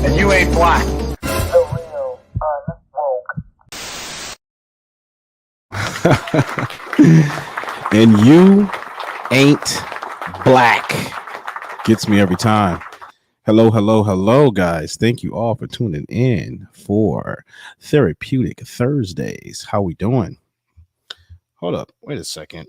And you ain't black. And you ain't black. Gets me every time. Hello, guys. Thank you all for tuning in for Therapeutic Thursdays. How we doing? Hold up. Wait a second.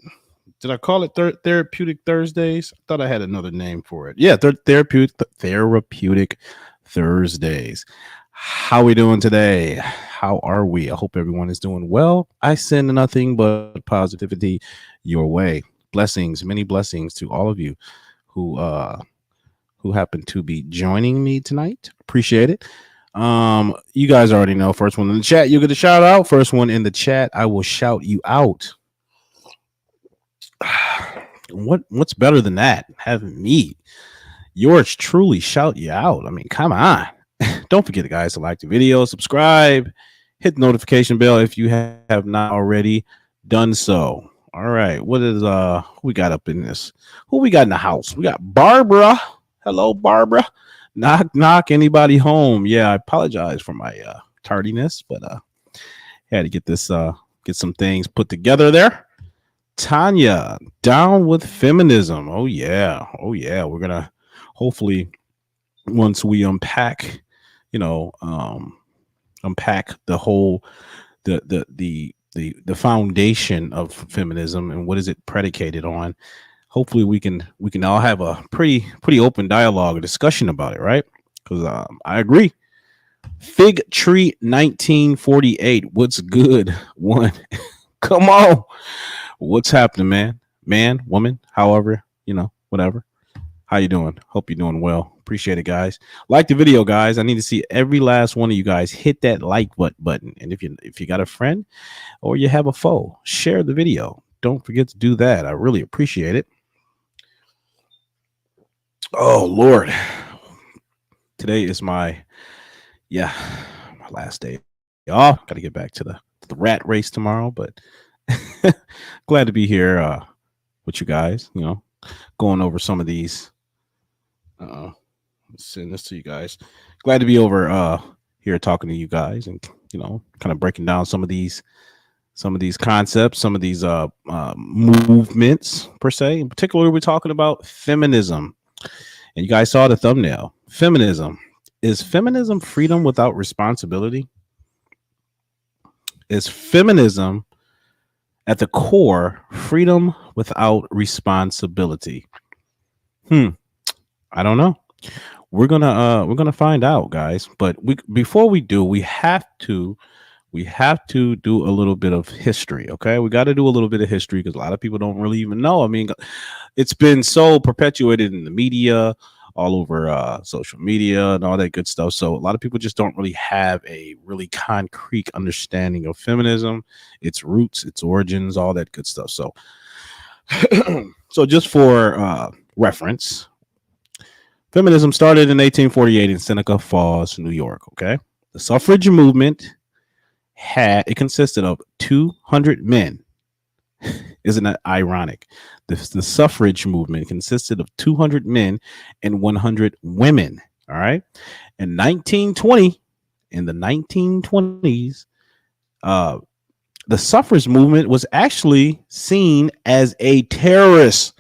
Did I call it Therapeutic Thursdays? I thought I had another name for it. Yeah, Therapeutic Thursdays. How we doing today? How are we? I hope everyone is doing well. I send nothing but positivity your way. Blessings, many blessings to all of you who happen to be joining me tonight. Appreciate it. You guys already know. First one in the chat, you get a shout out. First one in the chat, I will shout you out. What's better than that? Having me, yours truly, shout you out. I mean, come on. Don't forget, guys, to like the video, subscribe, hit the notification bell if you have not already done so. All right, what is who we got up in this? Who we got in the house? We got Barbara. Hello, Barbara. Knock. Anybody home? Yeah, I apologize for my tardiness, but had to get this get some things put together there. Tanya, down with feminism. Oh yeah. We're gonna hopefully, once we unpack the whole the foundation of feminism and what is it predicated on. Hopefully we can all have a pretty open dialogue or discussion about it, right? Because I agree. Fig Tree 1948. What's good? One. Come on. What's happening, man, woman, however, whatever. How you doing? Hope you're doing well. Appreciate it, guys. Like the video, guys. I need to see every last one of you guys hit that like button. And if you got a friend or you have a foe, share the video. Don't forget to do that. I really appreciate it. Oh Lord. Today is my last day off. Got to get back to the rat race tomorrow, but glad to be here with you guys, going over some of these. Send this to you guys. Glad to be over here talking to you guys and kind of breaking down some of these concepts, some of these movements per se. In particular, we're talking about feminism. And you guys saw the thumbnail. Feminism. Is feminism freedom without responsibility? Is feminism at the core freedom without responsibility? I don't know. We're gonna find out, guys. But before we do, we have to do a little bit of history. Okay, we got to do a little bit of history because a lot of people don't really even know. I mean, it's been so perpetuated in the media, all over social media and all that good stuff. So a lot of people just don't really have a really concrete understanding of feminism, its roots, its origins, all that good stuff. So, so just for reference, feminism started in 1848 in Seneca Falls, New York. Okay, the suffrage movement consisted of 200 men. Isn't that ironic? The suffrage movement consisted of 200 men and 100 women. All right. In the 1920s, Uh, the suffrage movement was actually seen as a terrorist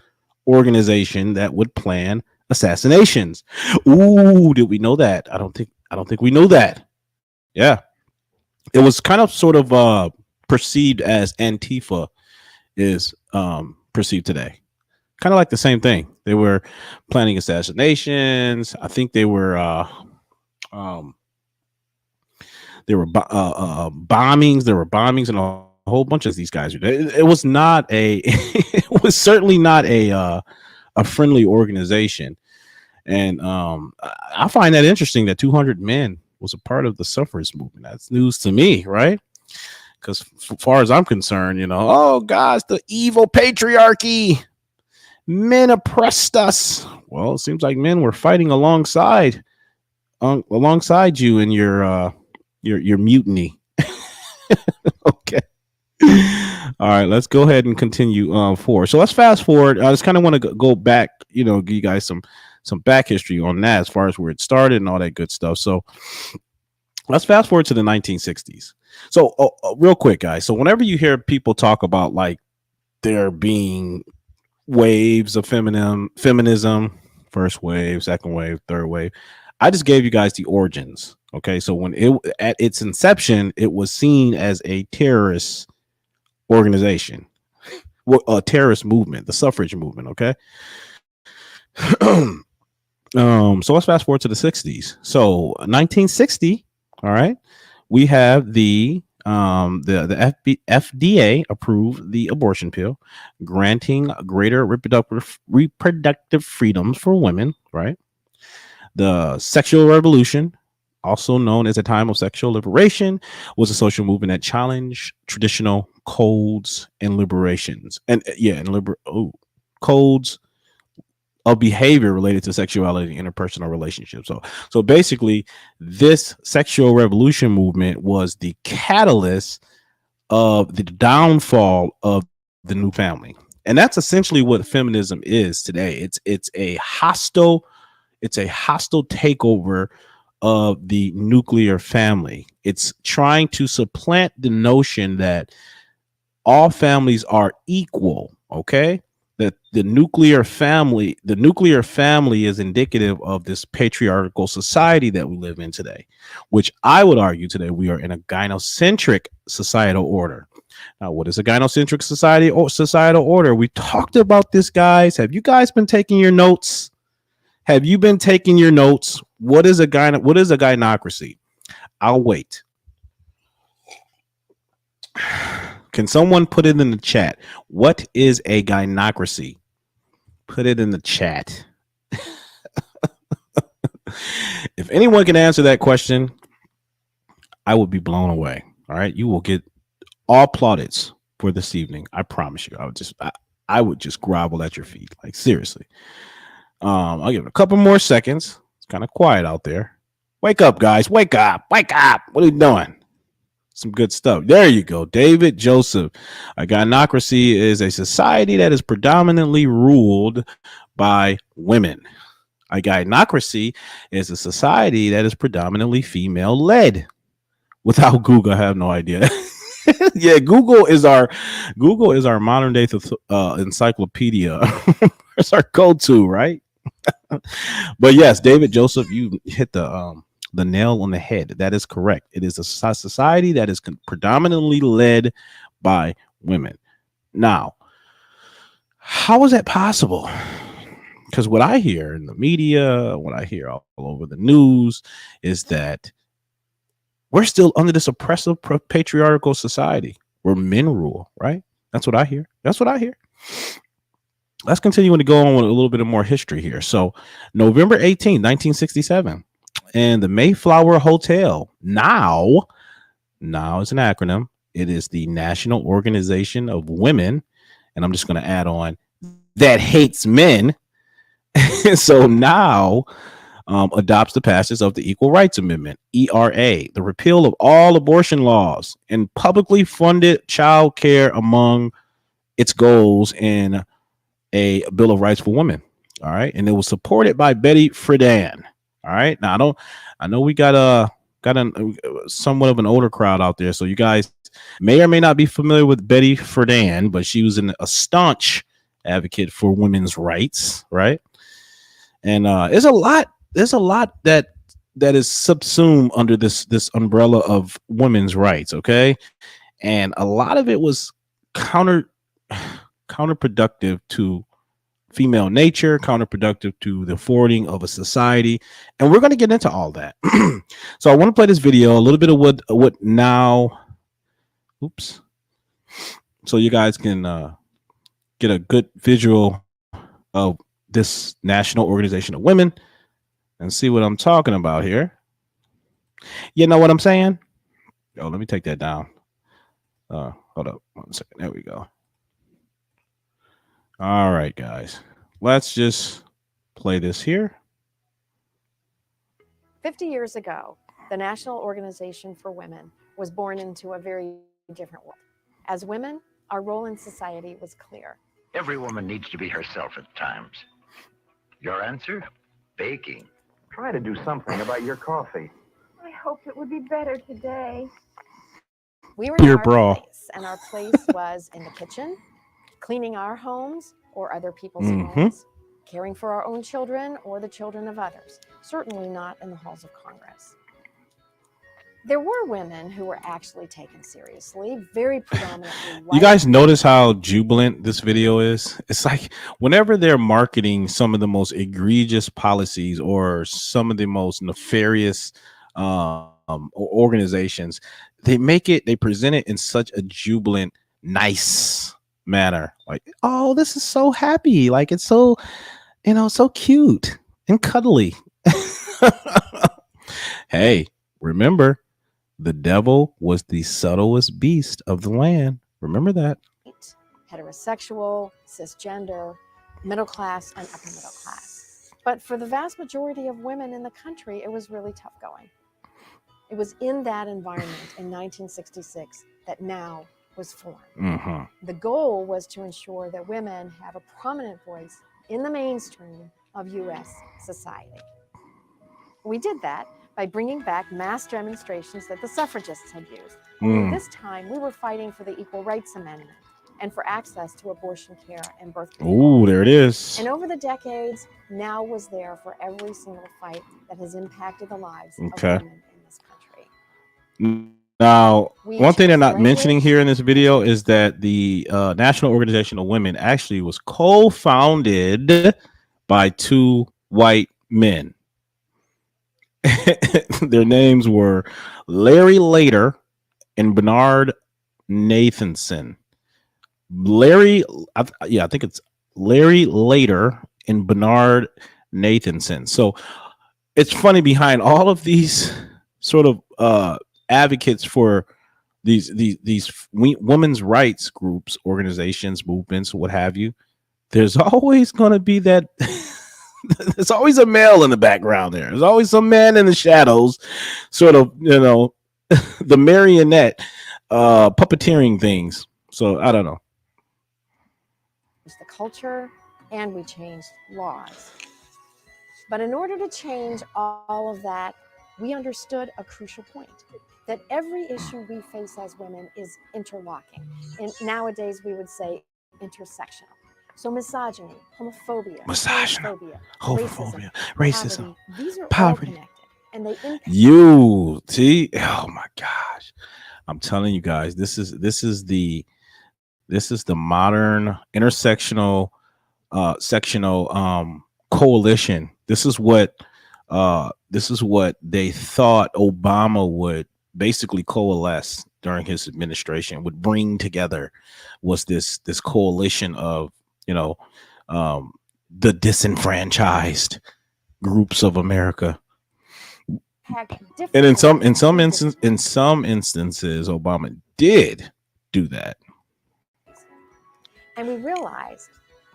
organization that would plan assassinations. Ooh, did we know that? I don't think we know that. Yeah. It was kind of sort of perceived as Antifa is perceived today. Kind of like the same thing. They were planning assassinations. I think um, bombings. There were bombings and a whole bunch of these guys. It was not a. It was certainly not a friendly organization. And I find that interesting that 200 men was a part of the suffrage movement. That's news to me, right? Because as far as I'm concerned, oh gosh, the evil patriarchy, men oppressed us. Well, it seems like men were fighting alongside you in your mutiny. Okay. All right, let's go ahead and continue forward. So let's fast forward. I just kind of want to go back, give you guys some back history on that as far as where it started and all that good stuff. So let's fast forward to the 1960s. So real quick, guys. So whenever you hear people talk about like there being waves of feminism, first wave, second wave, third wave, I just gave you guys the origins. Okay, so when it at its inception, it was seen as a terrorist organization, a terrorist movement, the suffrage movement. Okay. So let's fast forward to the 60s. So 1960, all right, we have the FDA approved the abortion pill, granting greater reproductive freedoms for women, right? The sexual revolution, also known as a time of sexual liberation, was a social movement that challenged traditional codes and liberations, codes of behavior related to sexuality and interpersonal relationships. So basically, this sexual revolution movement was the catalyst of the downfall of the new family. And that's essentially what feminism is today. It's a hostile takeover of the nuclear family. It's trying to supplant the notion that all families are equal, okay? That the nuclear family is indicative of this patriarchal society that we live in today, which I would argue today we are in a gynocentric societal order. Now, what is a gynocentric societal order? We talked about this, guys. Have you guys been taking your notes? Have you been taking your notes? What is a gynocracy? I'll wait. Can someone put it in the chat? What is a gynocracy? Put it in the chat. If anyone can answer that question, I would be blown away. All right. You will get all plaudits for this evening. I promise you. I would just grovel at your feet. Like, seriously. I'll give it a couple more seconds. It's kind of quiet out there. Wake up, guys. Wake up. Wake up. What are you doing? Some good stuff. There you go. David Joseph. A gynocracy is a society that is predominantly ruled by women. A gynocracy is a society that is predominantly female led. Without Google, I have no idea. Yeah, Google is our modern day encyclopedia. It's our go-to, right? But yes, David Joseph, you hit the nail on the head. That is correct. It is a society that is predominantly led by women. Now, how is that possible? Because what I hear in the media, what I hear all over the news is that we're still under this oppressive patriarchal society where men rule, right? That's what I hear. Let's continue to go on with a little bit of more history here. So November 18, 1967, and the Mayflower Hotel, now is an acronym. It is the National Organization of Women, and I'm just going to add on, that hates men. So now adopts the passage of the Equal Rights Amendment, ERA, the repeal of all abortion laws, and publicly funded child care among its goals in a Bill of Rights for Women. All right. And it was supported by Betty Friedan. All right. Now I know we got got somewhat of an older crowd out there. So you guys may or may not be familiar with Betty Friedan, but she was a staunch advocate for women's rights, right? And there's a lot that is subsumed under this umbrella of women's rights, okay? And a lot of it was counter counterproductive to female nature, counterproductive to the forwarding of a society, and we're going to get into all that. So I want to play this video, a little bit of what now. Oops. So you guys can get a good visual of this National Organization of Women and see what I'm talking about here. You know what I'm saying? Oh, let me take that down. Hold up 1 second. There we go. All right, guys. Let's just play this here. 50 years ago, the National Organization for Women was born into a very different world. As women, our role in society was clear. Every woman needs to be herself at times. Your answer? Baking. Try to do something about your coffee. I hoped it would be better today. We were in Your our bra. place, and our place was in the kitchen, cleaning our homes or other people's homes, caring for our own children or the children of others, certainly not in the halls of Congress. There were women who were actually taken seriously, very predominantly white. You guys notice how jubilant this video is? It's like whenever they're marketing some of the most egregious policies or some of the most nefarious organizations, they present it in such a jubilant, nice manner. Like, oh, this is so happy. Like, it's so, so cute and cuddly. Hey, remember, the devil was the subtlest beast of the land. Remember that. Heterosexual, cisgender, middle class, and upper middle class. But for the vast majority of women in the country, it was really tough going. It was in that environment in 1966 that NOW was formed. The goal was to ensure that women have a prominent voice in the mainstream of U.S. society. We did that by bringing back mass demonstrations that the suffragists had used. Only this time, we were fighting for the Equal Rights Amendment and for access to abortion care and birth control. Oh, there it is. And over the decades, NOW was there for every single fight that has impacted the lives of women in this country. Now, one thing they're not mentioning here in this video is that the National Organization of Women actually was co-founded by two white men. Their names were Larry Lader and Bernard Nathanson. I think it's Larry Lader and Bernard Nathanson. So it's funny, behind all of these sort of advocates for these women's rights groups, organizations, movements, what have you, there's always going to be that there's always a male in the background there. There's always some man in the shadows, sort of, the marionette puppeteering things. So I don't know. It's the culture, and we changed laws. But in order to change all of that, we understood a crucial point, that every issue we face as women is interlocking. And nowadays we would say intersectional. So misogyny, homophobia, racism, these are all connected, and they impact you. See, oh my gosh, I'm telling you guys, this is the modern intersectional sectional coalition. This is what they thought Obama would basically coalesce during his administration, would bring together, was this coalition of the disenfranchised groups of America. And in some instances, Obama did do that. And we realized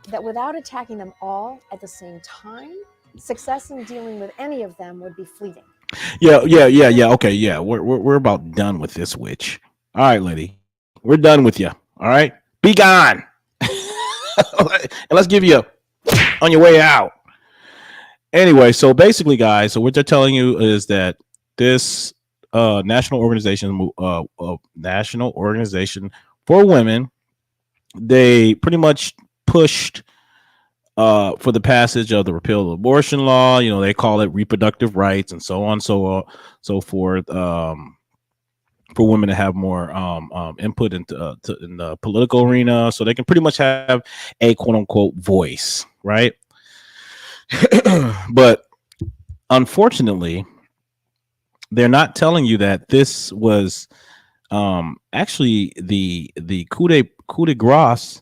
that without attacking them all at the same time, success in dealing with any of them would be fleeting. Yeah. Okay, yeah, we're about done with this witch. All right, lady, we're done with you. All right, be gone. And let's give you on your way out. Anyway, so basically, guys, so what they're telling you is that this national organization for women. They pretty much pushed for the passage of the repeal of abortion law. You know, they call it reproductive rights and so on, so forth. For women to have more input into in the political arena, so they can pretty much have a quote unquote voice, right? But unfortunately, they're not telling you that this was actually the coup de grace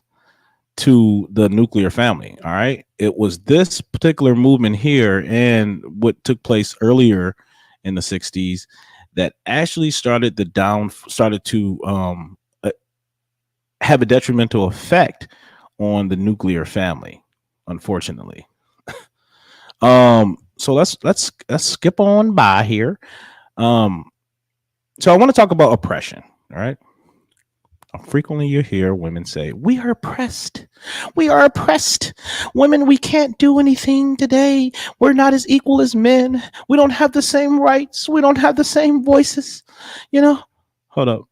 to the nuclear family. All right, it was this particular movement here and what took place earlier in the 60s that actually started to have a detrimental effect on the nuclear family, unfortunately. So let's skip on by here. So I want to talk about oppression. All right. Frequently you hear women say, we are oppressed. We are oppressed. Women, we can't do anything today. We're not as equal as men. We don't have the same rights. We don't have the same voices. You know, hold up.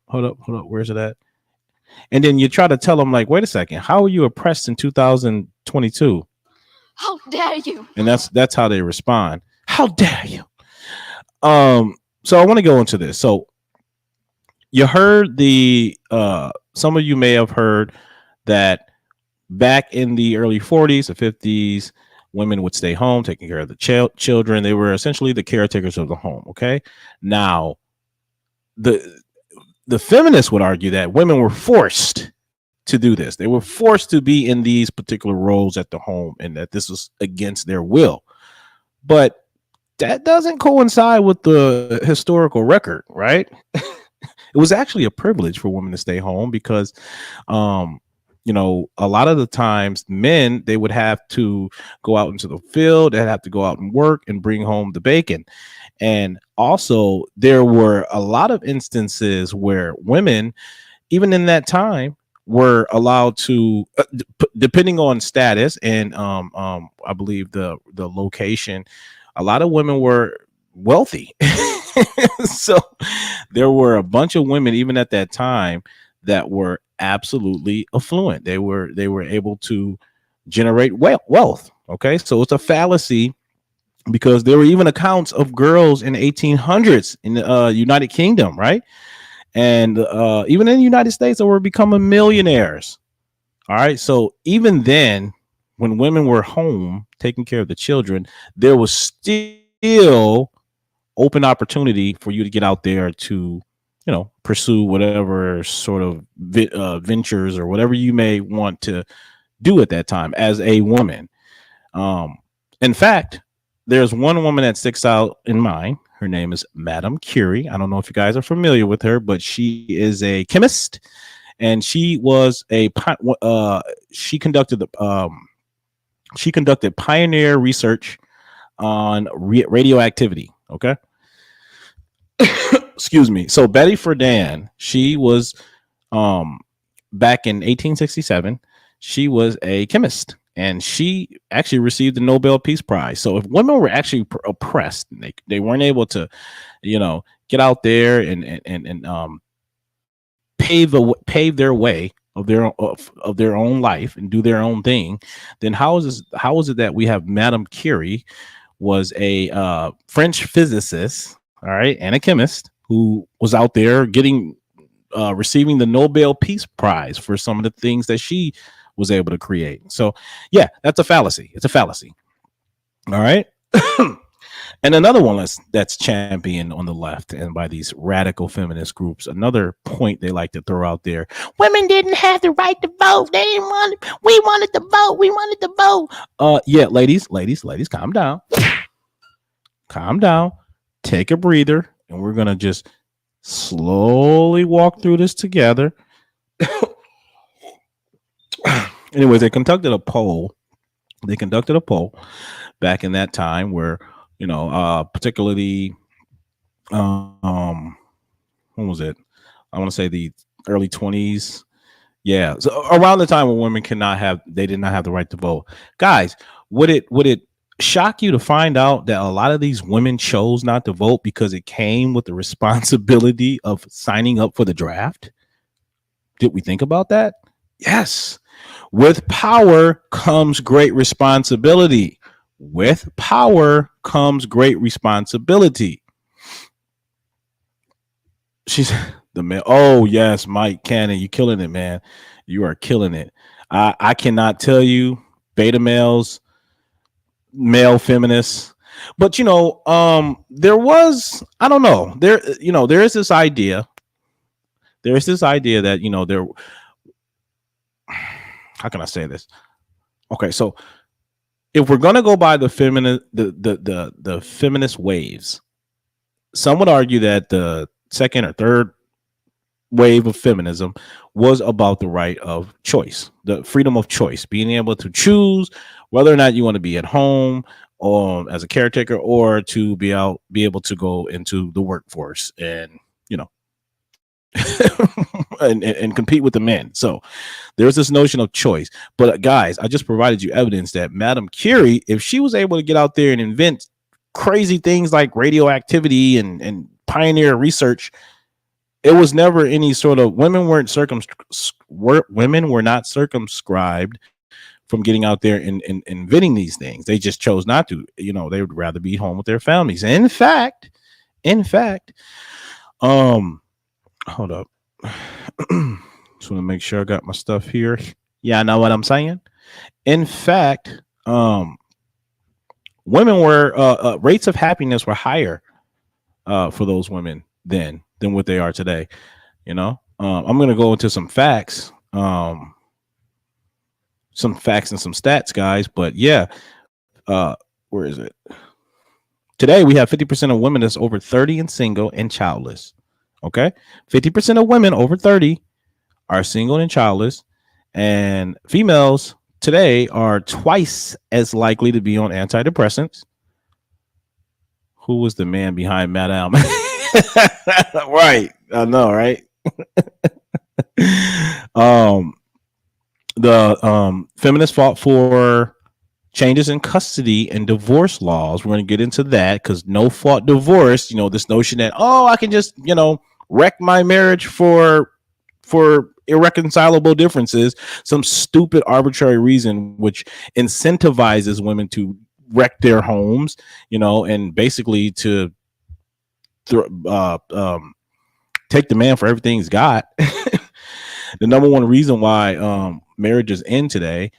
Where's it at? And then you try to tell them, like, wait a second, how are you oppressed in 2022? How dare you? And that's how they respond. How dare you? So I want to go into this. So you heard some of you may have heard that back in the early 40s or 50s, women would stay home taking care of the children. They were essentially the caretakers of the home. Okay. Now, the feminists would argue that women were forced to do this. They were forced to be in these particular roles at the home and that this was against their will. But that doesn't coincide with the historical record, right? It was actually a privilege for women to stay home because, you know, a lot of the times men, they would have to go out into the field, they'd have to go out and work and bring home the bacon. And also there were a lot of instances where women, even in that time, were allowed to, depending on status and I believe the location, a lot of women were wealthy. So there were a bunch of women, even at that time, that were absolutely affluent. They were able to generate wealth. Okay, so it's a fallacy because there were even accounts of girls in the 1800s in the United Kingdom, right? And even in the United States that were becoming millionaires. All right, so even then, when women were home taking care of the children, there was still open opportunity for you to get out there to, you know, pursue whatever sort of ventures or whatever you may want to do at that time as a woman. In fact, there's one woman that sticks out in mind. Her name is Madame Curie. I don't know if you guys are familiar with her, but she is a chemist, and she was she conducted pioneer research on radioactivity. Okay. Excuse me. So Betty Friedan, she was back in 1867, she was a chemist and she actually received the Nobel Peace Prize. So if women were actually oppressed, they weren't able to, you know, get out there and pave their way of their own life and do their own thing, then how is it that we have Madame Curie was a French physicist, all right, and a chemist who was out there receiving the Nobel Peace Prize for some of the things that she was able to create. So yeah, that's a fallacy. It's a fallacy. All right. And another one that's championed on the left and by these radical feminist groups, another point they like to throw out there: women didn't have the right to vote. They didn't want it. We wanted to vote. We wanted to vote. Yeah, ladies, calm down. Calm down. Take a breather, and we're gonna just slowly walk through this together. Anyways, they conducted a poll back in that time where, you know, particularly, when was it? I want to say the early 20s. Yeah. So around the time when women did not have the right to vote. Guys, would it shock you to find out that a lot of these women chose not to vote because it came with the responsibility of signing up for the draft? Did we think about that? Yes. With power comes great responsibility. With power comes great responsibility. She's the man. Oh, yes, Mike Cannon, you killing it, man. You are killing it. I cannot tell you, beta males, male feminists. But there was, I don't know, there is this idea. There is this idea that, there, how can I say this? Okay, so if we're gonna go by the feminist the feminist waves, some would argue that the second or third wave of feminism was about the right of choice, the freedom of choice, being able to choose whether or not you want to be at home or as a caretaker, or to be able to go into the workforce and and compete with the men. So there's this notion of choice. But guys, I just provided you evidence that Madame Curie, if she was able to get out there and invent crazy things like radioactivity and pioneer research, it was never any sort of, women were not circumscribed from getting out there and inventing these things. They just chose not to. They would rather be home with their families. And in fact, hold up. Just want to make sure I got my stuff here. Yeah, I know what I'm saying. In fact, women were rates of happiness were higher for those women then than what they are today. I'm going to go into some facts and some stats, guys. But yeah, where is it? Today we have 50% of women that's over 30 and single and childless. Okay, 50% of women over 30 are single and childless, and females today are twice as likely to be on antidepressants. Who was the man behind Madame? Right, I know, right? The feminists fought for changes in custody and divorce laws. We're going to get into that because no fault divorce, this notion that, I can just, wreck my marriage for irreconcilable differences, some stupid arbitrary reason which incentivizes women to wreck their homes, and basically to take the man for everything he's got. The number one reason why marriages end today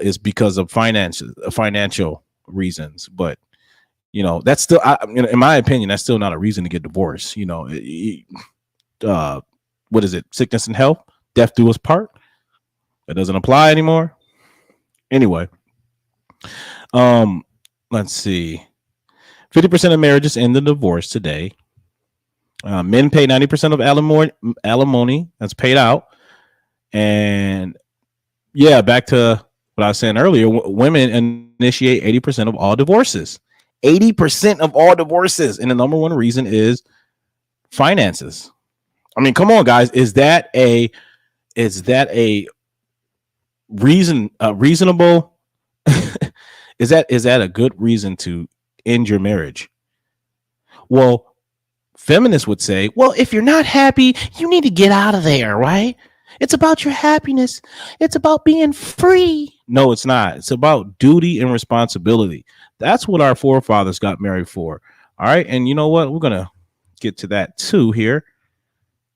is because of financial reasons. But that's still, in my opinion, that's still not a reason to get divorced. What is it? Sickness and health, death do us part. That doesn't apply anymore. Anyway, let's see. 50% of marriages end in divorce today. Men pay 90% of alimony that's paid out. And yeah, back to what I was saying earlier, women initiate 80% of all divorces. 80% of all divorces. And the number one reason is finances. I mean, come on, guys. Is that a reasonable? is that a good reason to end your marriage? Well, feminists would say, well, if you're not happy, you need to get out of there, right? It's about your happiness. It's about being free. No, it's not. It's about duty and responsibility. That's what our forefathers got married for. All right. And you know what? We're going to get to that too here.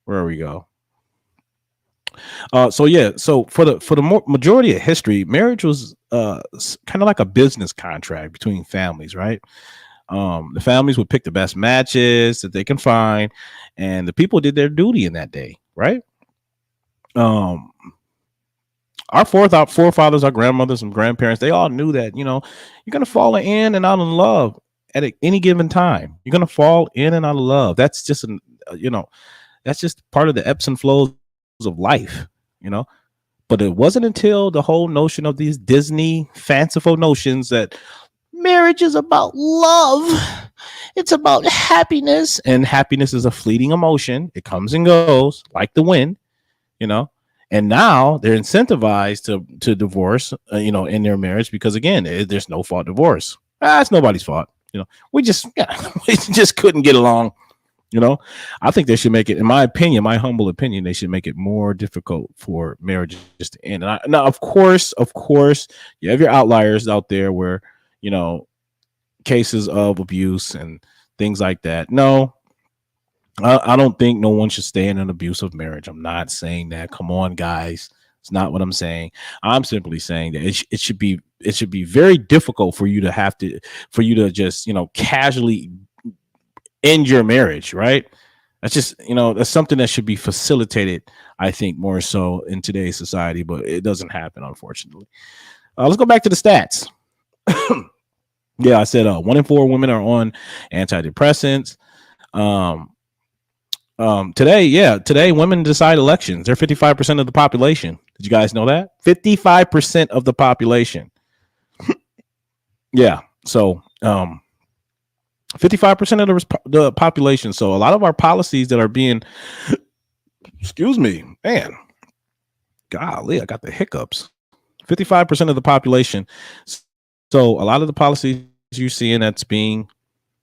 Where we go. So for the majority of history, marriage was kind of like a business contract between families, right? The families would pick the best matches that they can find, and the people did their duty in that day, right? Our forefathers, our grandmothers and grandparents, they all knew that, you're going to fall in and out of love at any given time. You're going to fall in and out of love. That's just, that's just part of the ebbs and flows of life, but it wasn't until the whole notion of these Disney fanciful notions that marriage is about love. It's about happiness, and happiness is a fleeting emotion. It comes and goes like the wind, And now they're incentivized to divorce, in their marriage because again, there's no fault divorce. It's nobody's fault. We just we just couldn't get along. I think they should make it, in my opinion, my humble opinion, they should make it more difficult for marriages to end. And now, of course, you have your outliers out there where cases of abuse and things like that. No, I don't think no one should stay in an abusive marriage. I'm not saying that. Come on, guys. It's not what I'm saying. I'm simply saying that it should be very difficult for you to just, casually end your marriage, right? That's just, that's something that should be facilitated, I think, more so in today's society, but it doesn't happen, unfortunately. Let's go back to the stats. Yeah, I said 1 in 4 women are on antidepressants. Today women decide elections. They're 55% of the population. Did you guys know that? 55% of the population. Yeah. So 55% of the population. So a lot of our policies that are being, excuse me, man, golly, I got the hiccups. 55% of the population. So a lot of the policies you're seeing that's being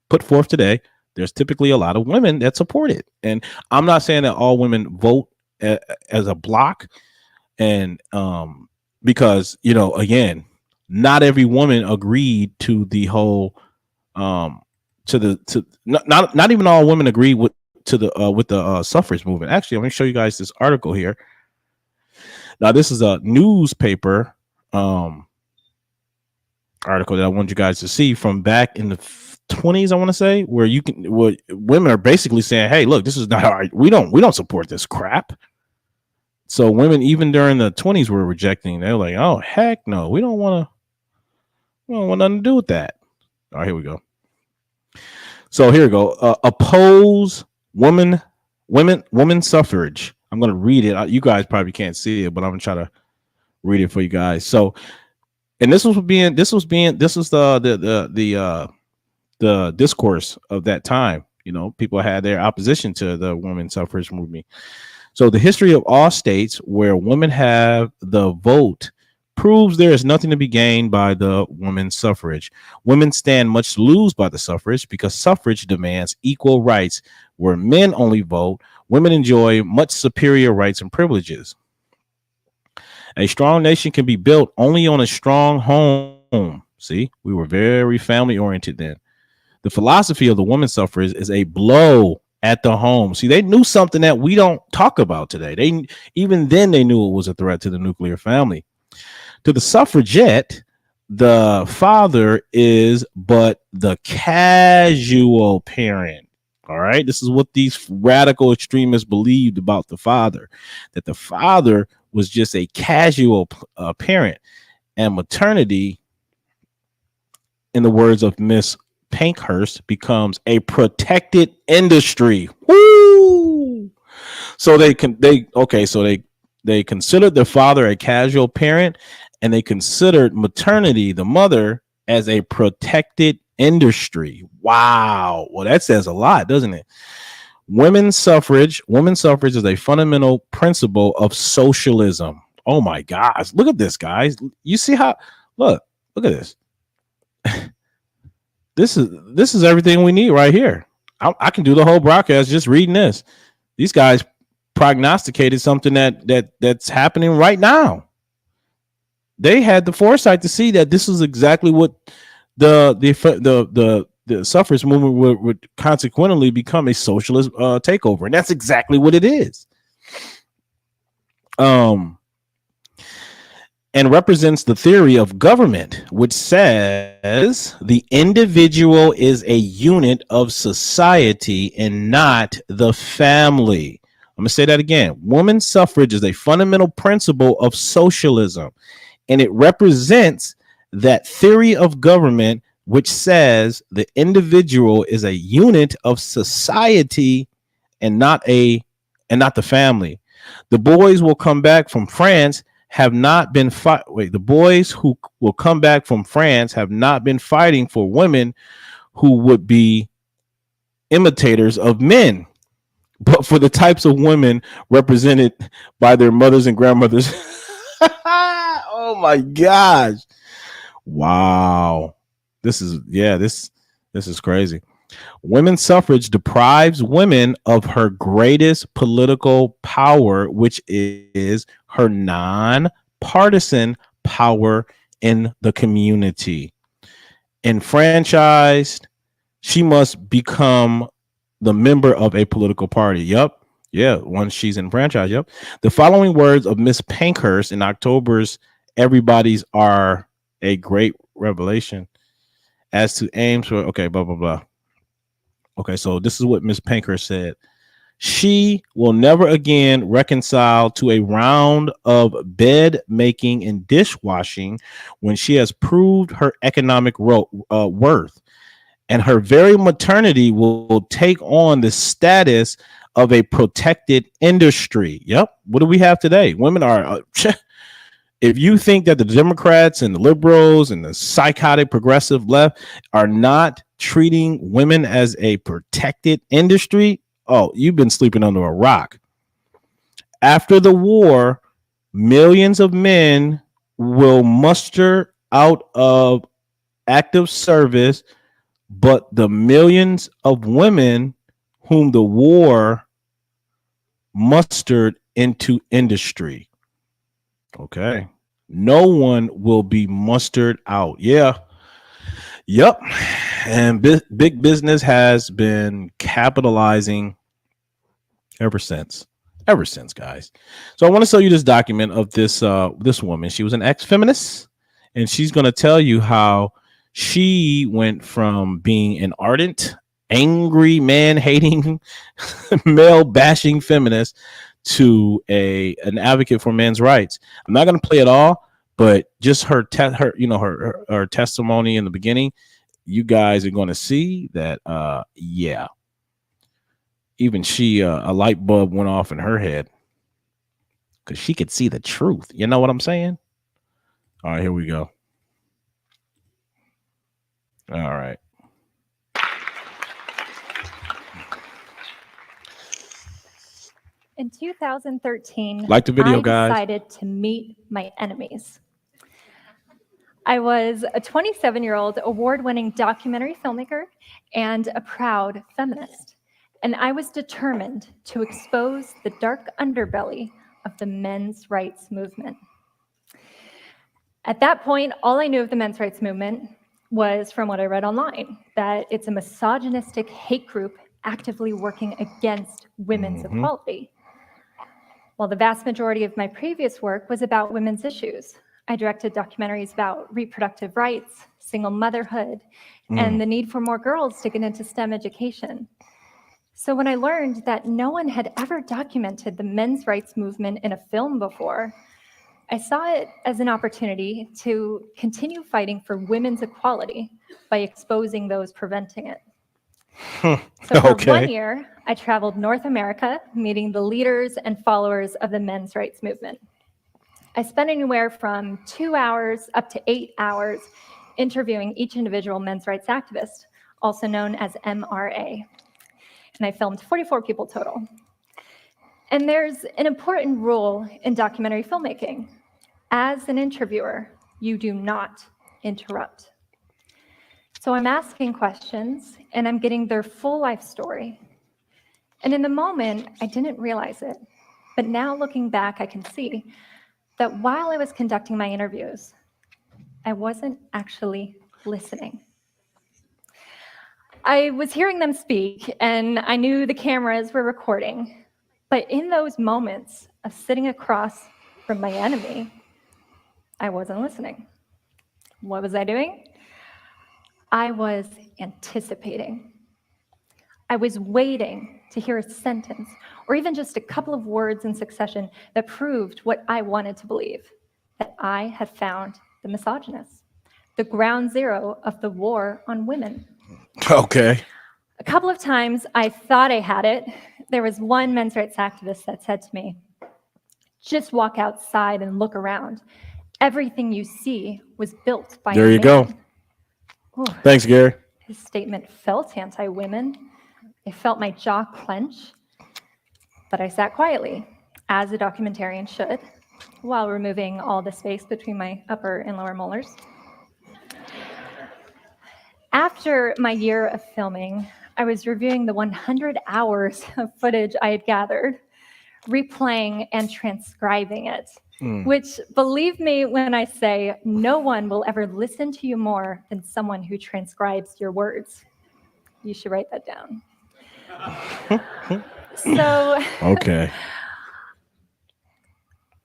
put forth today, there's typically a lot of women that support it. And I'm not saying that all women vote as a block. And because, again, not every woman agreed to the whole not even all women agree with the suffrage movement. Actually, I'm going to show you guys this article here. Now, this is a newspaper article that I want you guys to see from back in the 20s, I want to say, where women are basically saying, hey, look, this is not all right. We don't support this crap. So women, even during the 20s, were rejecting. They're like, oh, heck no, we don't want nothing to do with that. All right, here we go. So here we go. Oppose women suffrage. I'm going to read it. You guys probably can't see it, but I'm going to try to read it for you guys. So, and this was the discourse of that time. People had their opposition to the women suffrage movement. So the history of all states where women have the vote proves there is nothing to be gained by the women's suffrage. Women stand much to lose by the suffrage because suffrage demands equal rights. Where men only vote, women enjoy much superior rights and privileges. A strong nation can be built only on a strong home. See, we were very family oriented then. The philosophy of the women's suffrage is a blow at the home. See, they knew something that we don't talk about today. Even then they knew it was a threat to the nuclear family. To the suffragette, the father is but the casual parent. All right. This is what these radical extremists believed about the father, that the father was just a casual parent, and maternity, in the words of Miss Pankhurst, becomes a protected industry. Woo! So they considered the father a casual parent, and they considered maternity, the mother, as a protected industry. Wow. Well, that says a lot, doesn't it? Women's suffrage is a fundamental principle of socialism. Oh my gosh. Look at this, guys. You see how, look at this. This is everything we need right here. I can do the whole broadcast just reading this. These guys prognosticated something that's happening right now. They had the foresight to see that this is exactly what the suffrage movement would consequently become, a socialist takeover, and that's exactly what it is. And represents the theory of government, which says the individual is a unit of society and not the family. I'm going to say that again. Women's suffrage is a fundamental principle of socialism, and it represents that theory of government, which says the individual is a unit of society and not the family. The boys will come back from France have not been the boys who will come back from France have not been fighting for women who would be imitators of men, but for the types of women represented by their mothers and grandmothers. Oh my gosh. Wow. This is crazy. Women's suffrage deprives women of her greatest political power, which is her non-partisan power in the community. Enfranchised, she must become the member of a political party. Yup. Yeah, once she's enfranchised. Yep. The following words of Miss Pankhurst in October's Everybody's Are a Great Revelation as to aims for, okay, blah, blah, blah. Okay, so this is what Miss Pankhurst said. She will never again reconcile to a round of bed making and dishwashing when she has proved her economic worth. And her very maternity will take on the status of a protected industry. Yep. What do we have today? Women are, if you think that the Democrats and the liberals and the psychotic progressive left are not treating women as a protected industry, oh, you've been sleeping under a rock. After the war, millions of men will muster out of active service, but the millions of women whom the war mustered into industry, okay, no one will be mustered out. Yeah. Yep. And big business has been capitalizing ever since, guys. So I want to show you this document of this woman. She was an ex-feminist, and she's going to tell you how she went from being an ardent, angry, man-hating, male-bashing feminist to an advocate for men's rights. I'm not going to play it all, but just her testimony in the beginning, you guys are going to see that, yeah, even she, a light bulb went off in her head because she could see the truth. You know what I'm saying? All right, here we go. All right. In 2013, like the video, guys. I decided to meet my enemies. I was a 27-year-old award-winning documentary filmmaker and a proud feminist. And I was determined to expose the dark underbelly of the men's rights movement. At that point, all I knew of the men's rights movement was from what I read online, that it's a misogynistic hate group actively working against women's equality. While the vast majority of my previous work was about women's issues, I directed documentaries about reproductive rights, single motherhood, and the need for more girls to get into STEM education. So when I learned that no one had ever documented the men's rights movement in a film before, I saw it as an opportunity to continue fighting for women's equality by exposing those preventing it. So for 1 year, I traveled North America, meeting the leaders and followers of the men's rights movement. I spent anywhere from 2 hours up to 8 hours interviewing each individual men's rights activist, also known as MRA. And I filmed 44 people total. And there's an important rule in documentary filmmaking. As an interviewer, you do not interrupt. So I'm asking questions, and I'm getting their full life story. And in the moment, I didn't realize it. But now looking back, I can see that while I was conducting my interviews, I wasn't actually listening. I was hearing them speak, and I knew the cameras were recording. But in those moments of sitting across from my enemy, I wasn't listening. What was I doing? I was anticipating. I was waiting to hear a sentence or even just a couple of words in succession that proved what I wanted to believe, that I had found the misogynist, the ground zero of the war on women. Okay. A couple of times I thought I had it. There was one men's rights activist that said to me, "Just walk outside and look around. Everything you see was built by a man." There you go. Ooh, Thanks, Gary. his statement felt anti-women. I felt my jaw clench. But I sat quietly, as a documentarian should, while removing all the space between my upper and lower molars. After my year of filming, I was reviewing the 100 hours of footage I had gathered, replaying and transcribing it, which, believe me when I say, no one will ever listen to you more than someone who transcribes your words. You should write that down. So, Okay.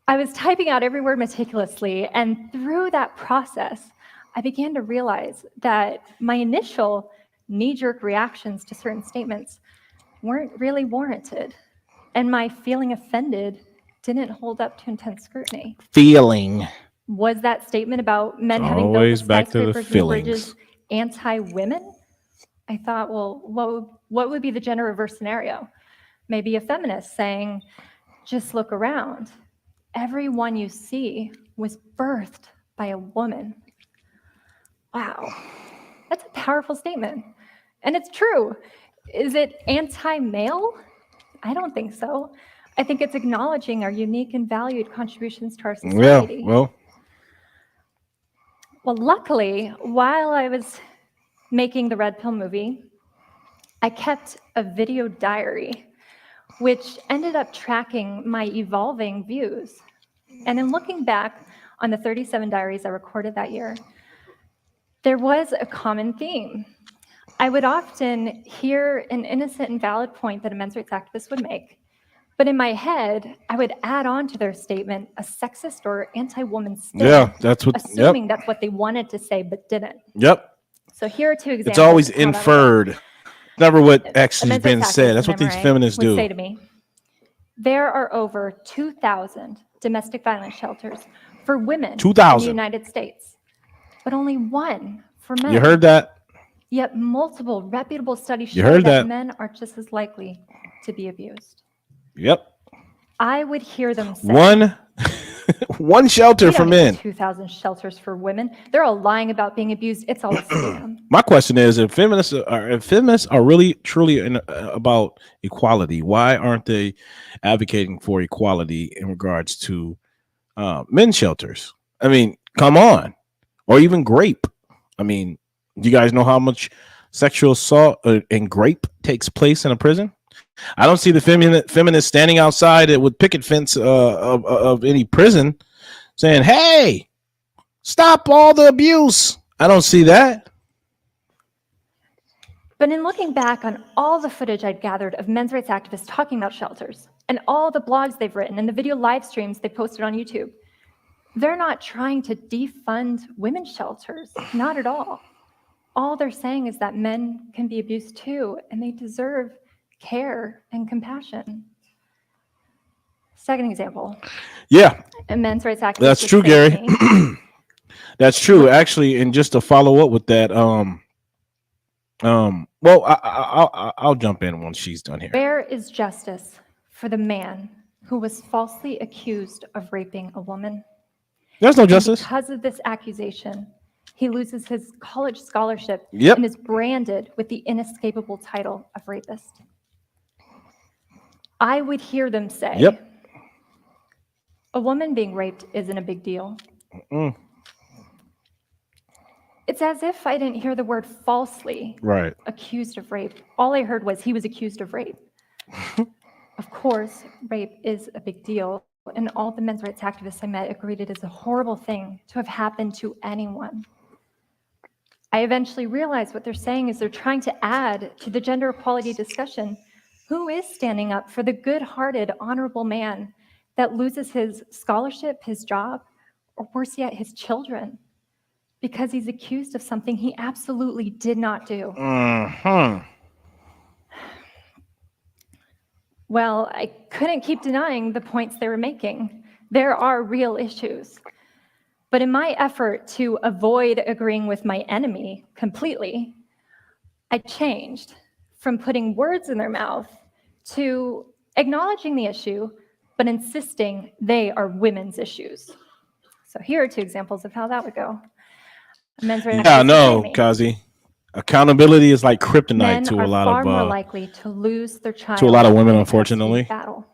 I was typing out every word meticulously, and through that process, I began to realize that my initial knee-jerk reactions to certain statements weren't really warranted, and my feeling offended didn't hold up to intense scrutiny. Feeling. Was that statement about men having built Always the back to the skyscrapers and feelings. bridges anti-women? I thought, well, what would be the gender reverse scenario? Maybe a feminist saying, just look around. Everyone you see was birthed by a woman. Wow, that's a powerful statement. And it's true. Is it anti-male? I don't think so. I think it's acknowledging our unique and valued contributions to our society. Yeah, Well, luckily, while I was making the Red Pill movie, I kept a video diary, which ended up tracking my evolving views. And in looking back on the 37 diaries I recorded that year, there was a common theme. I would often hear an innocent and valid point that a men's rights activist would make, but in my head, I would add on to their statement a sexist or anti-woman statement, yeah, that's what. assuming that's what they wanted to say but didn't. Yep. So here are two examples. It's always of how that would go. inferred. Never what A actually men's been rights said. activist That's what in these MRA feminists would do. say to me, there are over 2,000 domestic violence shelters for women in 2,000. the United States, but only one for men. You heard that? Yet multiple reputable studies You show heard that that. men are just as likely to be abused. Yep. I would hear them say, one shelter "We for don't need men. 2,000 shelters for women. They're all lying about being abused. It's all a scam." My question is, if feminists are really truly about equality, why aren't they advocating for equality in regards to men's shelters? I mean, come on, or even grape. I mean, do you guys know how much sexual assault and grape takes place in a prison? I don't see the feminists standing outside with picket fence of any prison saying, "Hey, stop all the abuse." I don't see that. But in looking back on all the footage I'd gathered of men's rights activists talking about shelters and all the blogs they've written and the video live streams they posted on YouTube, they're not trying to defund women's shelters, not at all. All they're saying is that men can be abused too, and they deserve care and compassion. Second example. Yeah, A men's rights activist. that's would true, say to Gary. me, That's true, actually. And just to follow up with that, well, I'll jump in once she's done here. where is justice for the man who was falsely accused of raping a woman? There's no And justice. because of this accusation, he loses his college scholarship Yep. and is branded with the inescapable title of rapist. I would hear them say, Yep. a woman being raped isn't a big deal. Mm. It's as if I didn't hear the word falsely Right. accused of rape. All I heard was he was accused of rape. Of course, rape is a big deal, and all the men's rights activists I met agreed it is a horrible thing to have happened to anyone. I eventually realized what they're saying is they're trying to add to the gender equality discussion who is standing up for the good-hearted, honorable man that loses his scholarship, his job, or worse yet, his children, because he's accused of something he absolutely did not do. Mm-hmm. Well, I couldn't keep denying the points they were making. There are real issues. But in my effort to avoid agreeing with my enemy completely, I changed from putting words in their mouth to acknowledging the issue, but insisting they are women's issues. So here are two examples of how that would go. A men's rights Yeah, activist no, would say to me, Kazi. Accountability is like kryptonite men to are a lot far more of likely to lose their child to a lot of women, in a custody unfortunately. battle.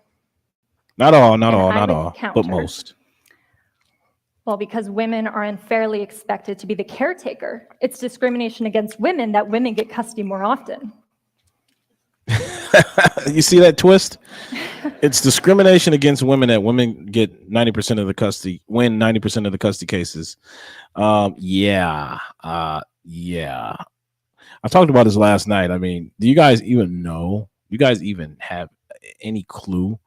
Not all, not And all, I not would all, but counter. most. Well, because women are unfairly expected to be the caretaker. It's discrimination against women that women get custody more often. You see that twist? It's discrimination against women that women get 90% of the custody, win 90% of the custody cases. Yeah. I talked about this last night. I mean, do you guys even know? You guys even have any clue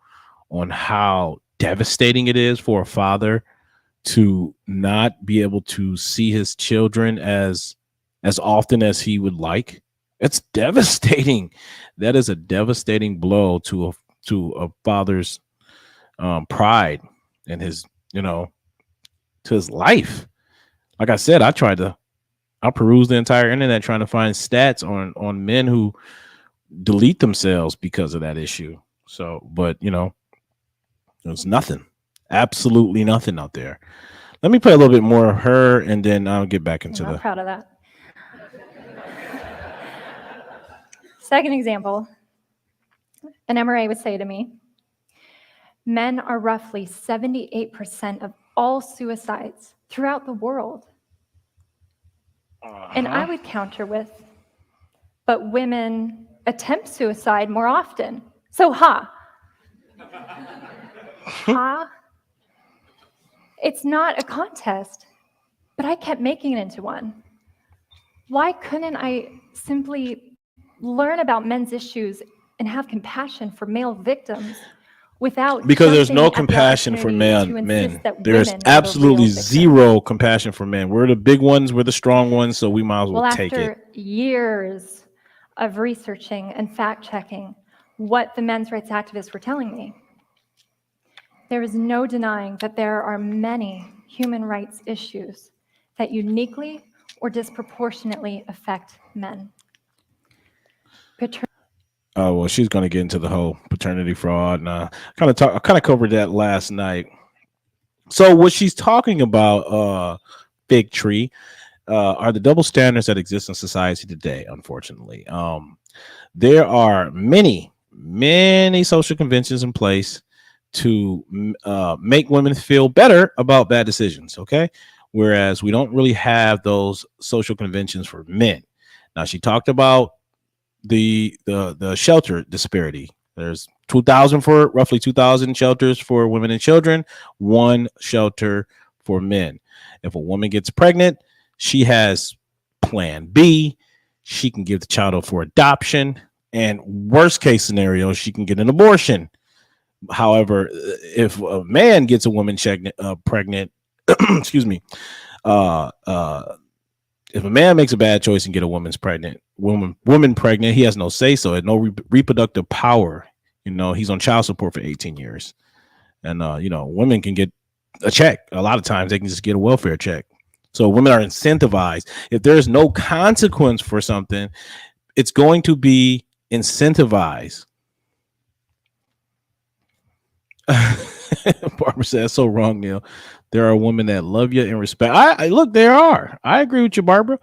on how devastating it is for a father to not be able to see his children as often as he would like? It's devastating. That is a devastating blow to a father's pride and his, to his life. Like I said, I perused the entire internet trying to find stats on men who delete themselves because of that issue. So, but there's nothing, absolutely nothing out there. Let me play a little bit more of her, and then I'll get back into I'm proud of that. Second example, an MRA would say to me, men are roughly 78% of all suicides throughout the world. And I would counter with, but women attempt suicide more often. So it's not a contest, but I kept making it into one. Why couldn't I simply learn about men's issues and have compassion for male victims without because there's no jumping at the compassion for opportunity to men. insist that There's women are the real absolutely victims? zero compassion for men. We're the big ones, we're the strong ones, so we might as well take after it. years of researching and fact-checking what the men's rights activists were telling me, there is no denying that there are many human rights issues that uniquely or disproportionately affect men. Oh, well, she's going to get into the whole paternity fraud, and I kind of covered that last night. So what she's talking about, bigotry, are the double standards that exist in society today. Unfortunately, there are many social conventions in place to make women feel better about bad decisions. Okay, whereas we don't really have those social conventions for men. Now, she talked about the shelter disparity. There's roughly 2,000 shelters for women and children, one shelter for men. If a woman gets pregnant, she has plan B. She can give the child up for adoption, and worst case scenario, she can get an abortion. However, if a man gets a woman pregnant, excuse me, if a man makes a bad choice and get a woman pregnant, he has no say so, no reproductive power. He's on child support for 18 years, and women can get a check. A lot of times they can just get a welfare check. So women are incentivized. If there's no consequence for something, it's going to be incentivized. Barbara says, so wrong, Neil. There are women that love you and respect. I look, there are. I agree with you, Barbara.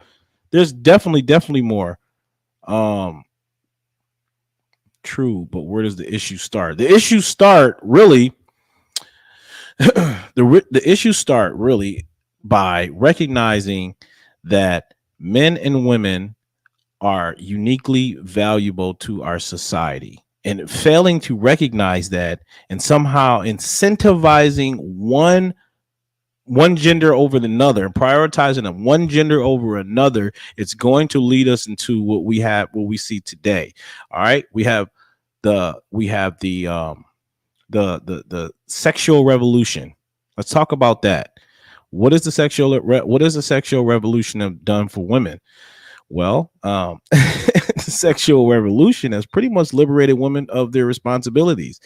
There's definitely more. True, but where does the issue start? The issue start really the issues start really by recognizing that men and women are uniquely valuable to our society, and failing to recognize that and somehow incentivizing one gender over another, prioritizing one gender over another, it's going to lead us into what we see today. All right, we have the sexual revolution. Let's talk about that. What is the sexual revolution have done for women? Well, the sexual revolution has pretty much liberated women of their responsibilities.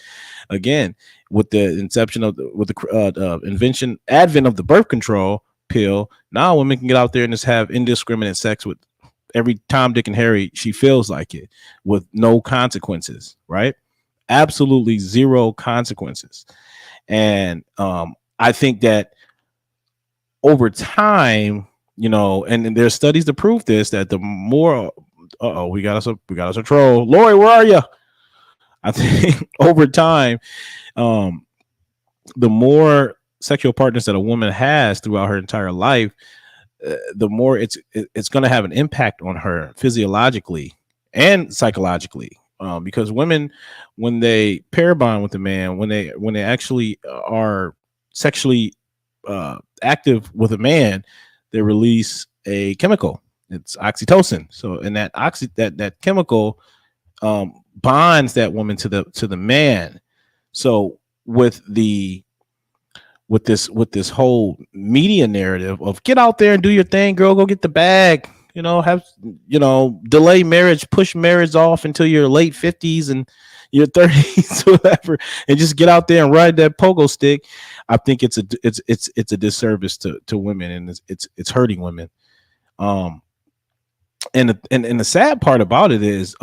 Again, with the inception of advent of the birth control pill, now women can get out there and just have indiscriminate sex with every Tom, Dick, and Harry she feels like it, with no consequences, right? Absolutely zero consequences. And I think that over time, and there's studies to prove this, that the more, we got us a troll. Lori, where are you? I think over time, the more sexual partners that a woman has throughout her entire life, the more it's going to have an impact on her physiologically and psychologically. Because women, when they pair bond with a man, when they actually are sexually active with a man, they release a chemical. It's oxytocin. So, and that chemical bonds that woman to the man. So with this whole media narrative of get out there and do your thing, girl, go get the bag, delay marriage, push marriage off until your late 50s and your 30s or whatever, and just get out there and ride that pogo stick. I think it's a disservice to women, and it's hurting women. And the sad part about it is,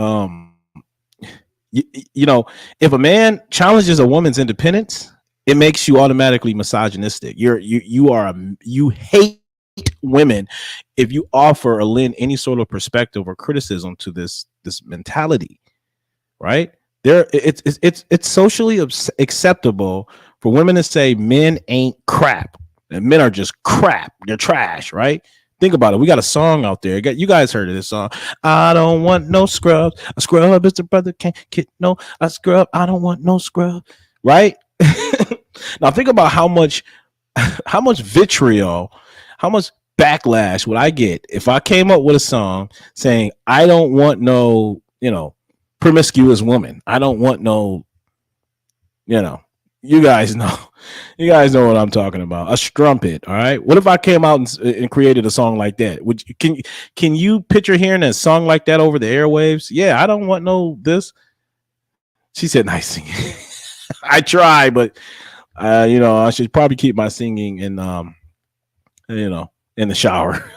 if a man challenges a woman's independence, it makes you automatically misogynistic. You hate women if you offer or lend any sort of perspective or criticism to this mentality, right? It's socially acceptable for women to say men ain't crap and men are just crap. They're trash, right? Think about it. We got a song out there. You guys heard of this song? I don't want no scrubs. A scrub is a brother can't get no a scrub. I don't want no scrub, right? Now think about how much vitriol, how much backlash would I get if I came up with a song saying I don't want no, promiscuous woman. I don't want no, you guys know what I'm talking about. A strumpet. All right. What if I came out and created a song like that? Can you picture hearing a song like that over the airwaves? Yeah, I don't want no this. She said nice singing. I try, but I should probably keep my singing in in the shower.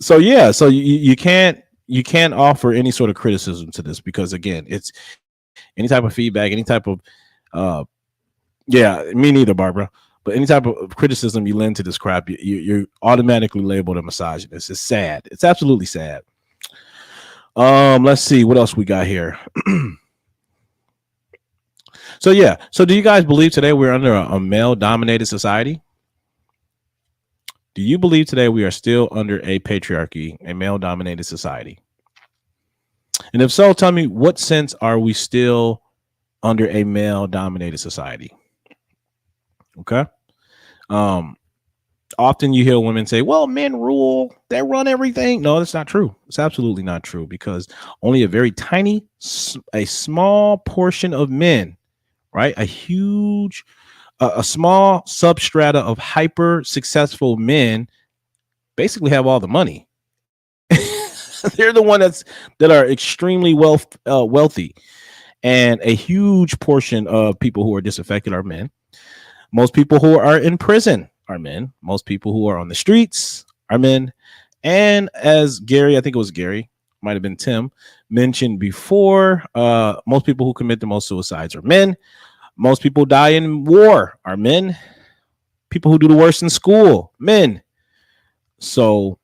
So you can't offer any sort of criticism to this, because again, it's any type of feedback, any type of me neither, Barbara, but any type of criticism you lend to this crap, you're automatically labeled a misogynist. It's sad. It's absolutely sad. Let's see what else we got here. So do you guys believe today we're under a male dominated society? Do you believe today we are still under a patriarchy, a male dominated society? And if so, tell me, what sense are we still under a male dominated society? Okay. Often you hear women say, well, men rule, they run everything. No, that's not true. It's absolutely not true, because only a small portion of men, right? A small substrata of hyper successful men basically have all the money. They're the ones that are extremely wealthy, and a huge portion of people who are disaffected are men. Most people who are in prison are men. Most people who are on the streets are men. And as Gary, I think it was Gary, might have been Tim, mentioned before, most people who commit the most suicides are men. Most people die in war are men. People who do the worst in school, men. So,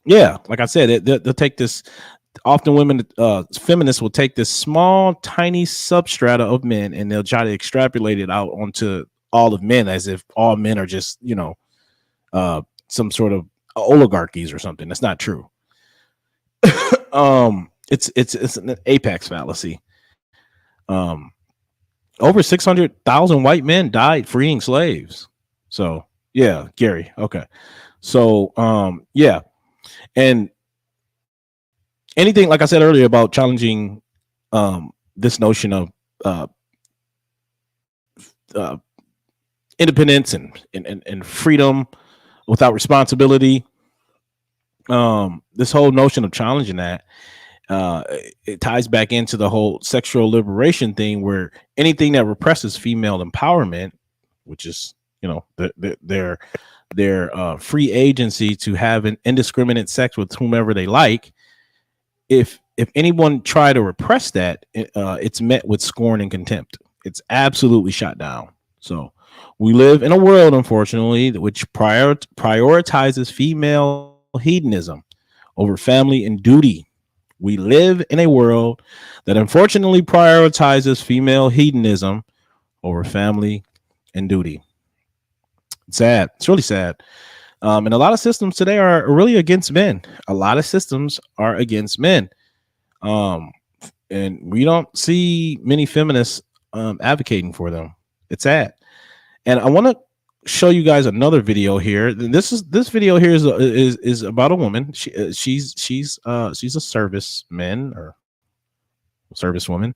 yeah, like I said, they'll take this. Often women, feminists will take this small, tiny substrata of men, and they'll try to extrapolate it out onto all of men, as if all men are just, some sort of oligarchies or something. That's not true. It's an apex fallacy. Over 600,000 white men died freeing slaves. So yeah, Gary. Okay. So and anything, like I said earlier, about challenging this notion of independence and freedom without responsibility. This whole notion of challenging that, it ties back into the whole sexual liberation thing, where anything that represses female empowerment, which is, their free agency to have an indiscriminate sex with whomever they like, if anyone try to repress that, it's met with scorn and contempt. It's absolutely shot down. So we live in a world, unfortunately, which prioritizes female hedonism over family and duty, We live in a world that unfortunately prioritizes female hedonism over family and duty. It's sad. It's really sad. And a lot of systems today are really against men. A lot of systems are against men. And we don't see many feminists advocating for them. It's sad. And I want to show you guys another video here. This video here is about a woman. She's a serviceman or servicewoman.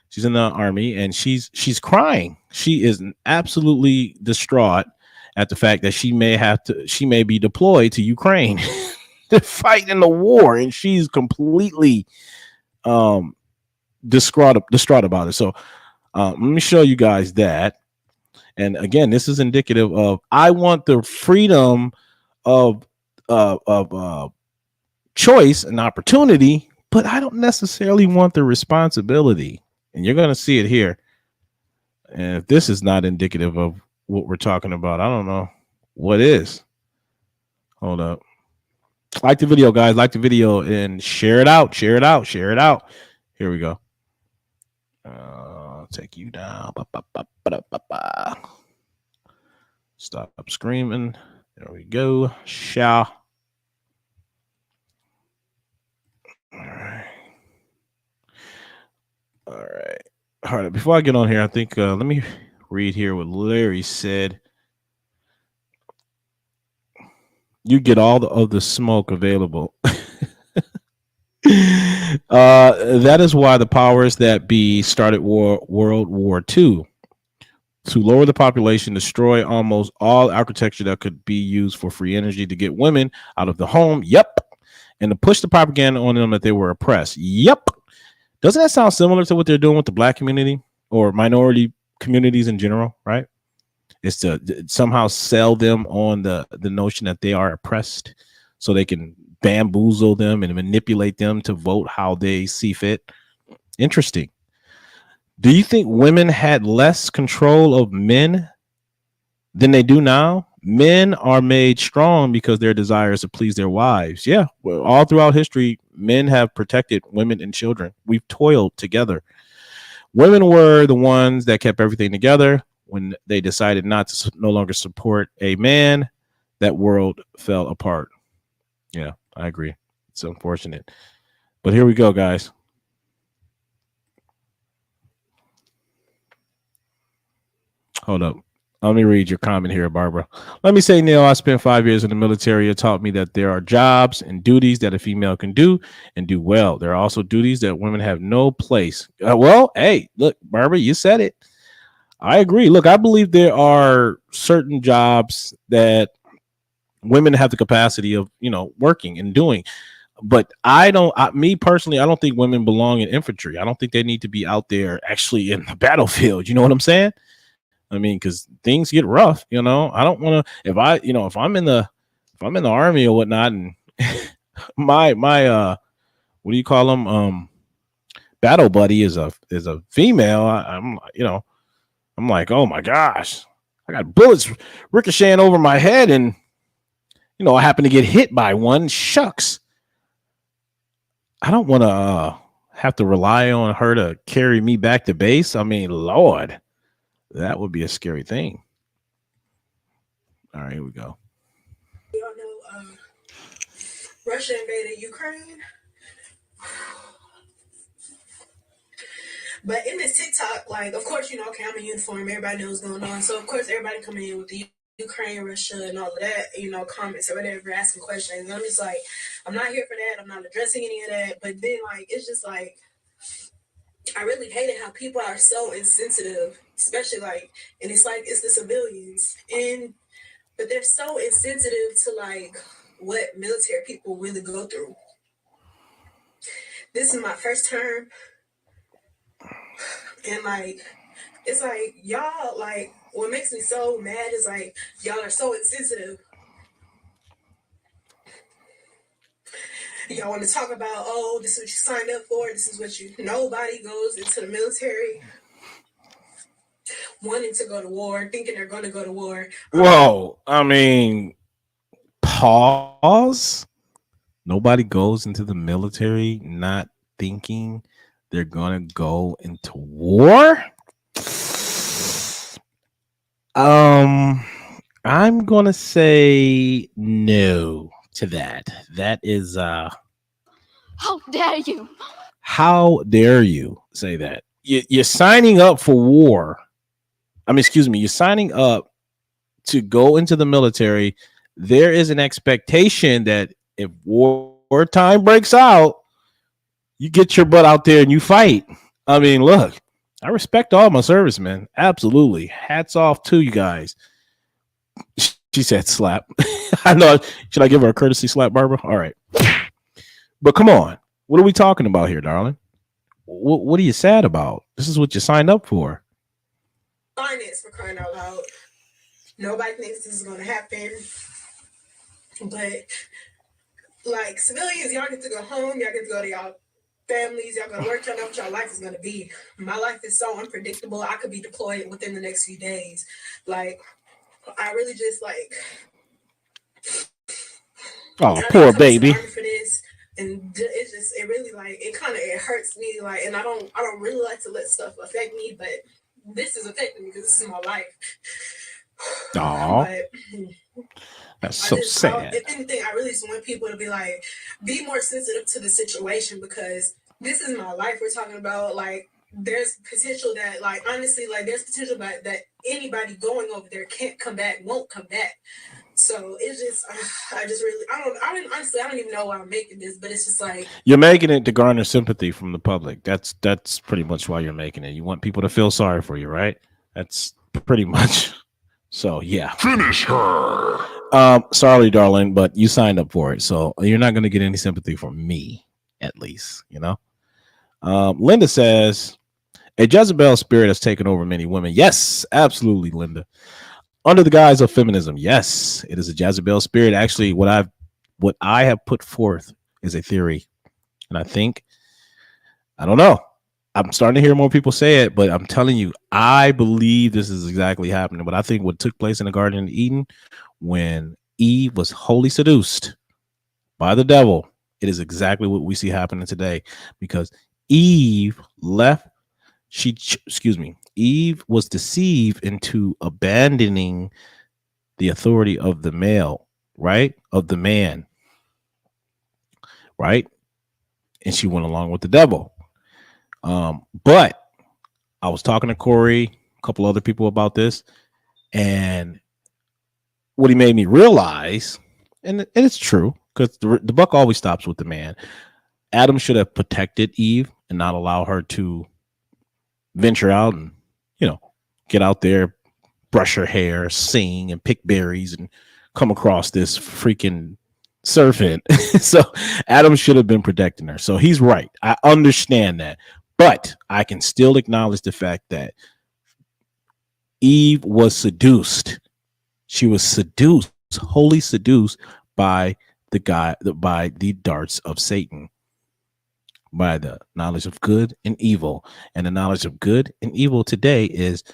She's in the army and she's crying. She is absolutely distraught at the fact that she may be deployed to Ukraine to fight in the war, and she's completely distraught about it. So let me show you guys that. And again, this is indicative of I want the freedom of choice and opportunity, but I don't necessarily want the responsibility. And you're going to see it here. And if this is not indicative of what we're talking about, I don't know what is. Hold up. Like the video, guys. Like the video and share it out. Share it out. Share it out. Here we go. I'll take you down. Stop screaming. There we go. All right. All right. Before I get on here, I think let me read here what Larry said. You get all of the smoke available. That is why the powers that be started World War II. To lower the population, destroy almost all architecture that could be used for free energy, to get women out of the home. Yep. And to push the propaganda on them that they were oppressed. Yep. Doesn't that sound similar to what they're doing with the black community or minority communities in general, right? It's to somehow sell them on the notion that they are oppressed so they can bamboozle them and manipulate them to vote how they see fit. Interesting. Do you think women had less control of men than they do now? Men are made strong because their desires to please their wives. Yeah, well, all throughout history, men have protected women and children. We've toiled together. Women were the ones that kept everything together. When they decided not to no longer support a man, that world fell apart. Yeah, I agree. It's unfortunate. But here we go, guys. Hold up. Let me read your comment here, Barbara. Let me say, Neil, I spent 5 years in the military. It taught me that there are jobs and duties that a female can do and do well. There are also duties that women have no place. Well, hey, look, Barbara, you said it. I agree. Look, I believe there are certain jobs that women have the capacity of, working and doing. But me personally, I don't think women belong in infantry. I don't think they need to be out there actually in the battlefield. You know what I'm saying? I mean, because things get rough, I don't want to, if I'm in the army or whatnot, and my what do you call them? Battle buddy is a female. I'm like, oh my gosh, I got bullets ricocheting over my head, and I happen to get hit by one. Shucks, I don't want to have to rely on her to carry me back to base. I mean, Lord. That would be a scary thing. All right, here we go. We all know Russia invaded Ukraine. But in this TikTok, of course, okay, I'm in uniform. Everybody knows what's going on. So, of course, everybody coming in with the Ukraine, Russia, and all of that, comments or whatever, asking questions. And I'm just like, I'm not here for that. I'm not addressing any of that. But then, it's just I really hated how people are so insensitive, especially and it's the civilians, but they're so insensitive to what military people really go through. This is my first term, and it's y'all, what makes me so mad is y'all are so insensitive. Y'all want to talk about, oh, this is what you signed up for. This is what nobody goes into the military wanting to go to war, thinking they're going to go to war. Whoa. I mean, pause. Nobody goes into the military not thinking they're gonna go into war. I'm gonna say no to that. That is How dare you? how dare you say that? You're signing up for war. I mean, excuse me, you're signing up to go into the military. There is an expectation that if wartime breaks out, you get your butt out there and you fight. I mean, look, I respect all my servicemen. Absolutely. Hats off to you guys. She said slap. I know. Should I give her a courtesy slap, Barbara? All right. But come on. What are we talking about here, darling? What are you sad about? This is what you signed up for. Finance, for crying out loud. Nobody thinks this is going to happen. But, like, civilians, y'all get to go home. Y'all get to go to y'all families. Y'all go to work. Y'all know what your life is going to be. My life is so unpredictable. I could be deployed within the next few days. Like, I really just, like... Oh, poor baby. For this. And it's just, it really, like, it hurts me, like, and I don't really like to let stuff affect me, but this is affecting me because this is my life. Aww. That's so sad. If anything, I really just want people to be more sensitive to the situation, because this is my life we're talking about. Like, there's potential that, like, honestly, like, there's potential that anybody going over there won't come back. So it's just, I don't even know why I'm making this, but it's just like, you're making it to garner sympathy from the public. That's pretty much why you're making it. You want people to feel sorry for you, right? That's pretty much. So yeah, finish her. Sorry, darling, but you signed up for it, so you're not going to get any sympathy from me, at least. You know. Linda says a Jezebel spirit has taken over many women. Yes, absolutely, Linda. Under the guise of feminism, yes, it is a Jezebel spirit. Actually, what I have put forth is a theory, and I don't know. I'm starting to hear more people say it, but I'm telling you, I believe this is exactly happening. But I think what took place in the Garden of Eden when Eve was wholly seduced by the devil, it is exactly what we see happening today, because Eve was deceived into abandoning the authority of the male, right? Of the man, right? And she went along with the devil. But I was talking to Corey, a couple other people about this, and what he made me realize, and it's true, because the buck always stops with the man. Adam should have protected Eve and not allow her to venture out and, get out there, brush her hair, sing, and pick berries, and come across this freaking serpent. So Adam should have been protecting her. So he's right. I understand that. But I can still acknowledge the fact that Eve was seduced. She was seduced, wholly seduced by the darts of Satan, by the knowledge of good and evil. And the knowledge of good and evil today is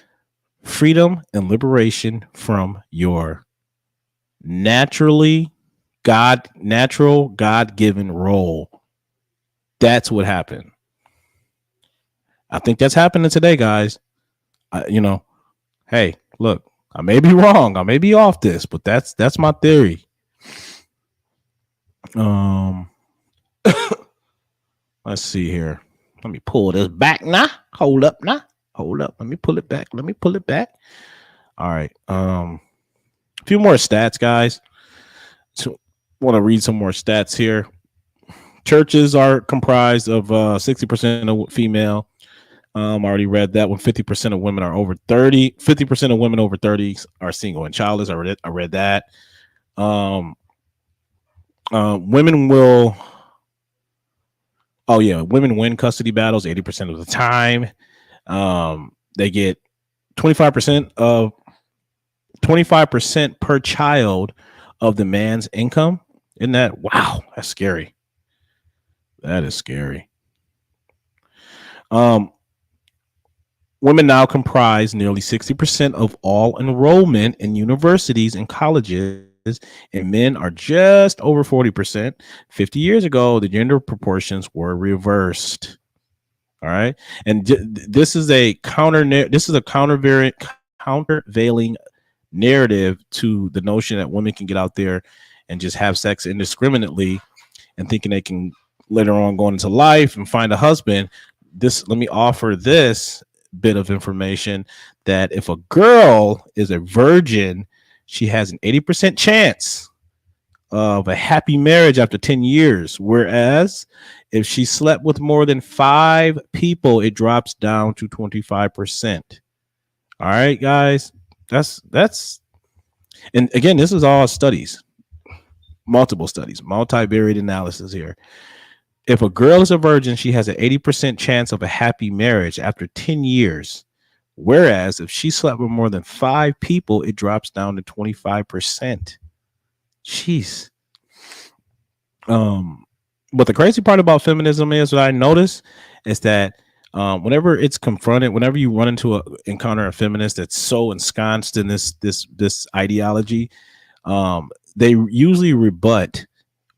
freedom and liberation from your natural God-given role. That's what happened. I think that's happening today, guys. Hey, look, I may be wrong. I may be off this, but that's my theory. Let's see here. Let me pull this back now. Hold up now. Hold up. Let me pull it back. All right. A few more stats, guys. So want to read some more stats here. Churches are comprised of 60% of female. Already read that one. 50% of women are over 30. 50% of women over 30 are single and childless. I read that. Women win custody battles 80% of the time. They get 25% per child of the man's income. Isn't that wow? That's scary. That is scary. Women now comprise nearly 60% of all enrollment in universities and colleges and men are just over 40%. 50 years ago, the gender proportions were reversed. All right. And this is a countervailing narrative to the notion that women can get out there and just have sex indiscriminately and thinking they can later on go into life and find a husband. Let me offer this bit of information that if a girl is a virgin, she has an 80% chance of a happy marriage after 10 years. Whereas if she slept with more than 5 people, it drops down to 25%. All right, guys, that's, and again, this is all studies, multiple studies, multivariate analysis here. If a girl is a virgin, she has an 80% chance of a happy marriage after 10 years. Whereas if she slept with more than 5 people, it drops down to 25%. Jeez. But the crazy part about feminism is what I notice is that whenever it's confronted, whenever you run into encounter a feminist that's so ensconced in this ideology, they usually rebut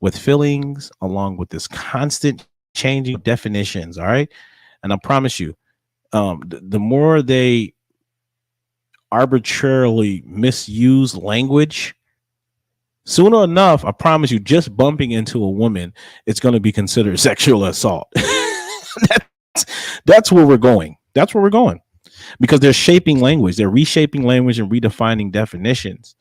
with feelings along with this constant changing definitions. All right. And I promise you, the more they arbitrarily misuse language, sooner enough, I promise you, just bumping into a woman, it's going to be considered sexual assault. That's where we're going. That's where we're going, because they're shaping language. They're reshaping language and redefining definitions.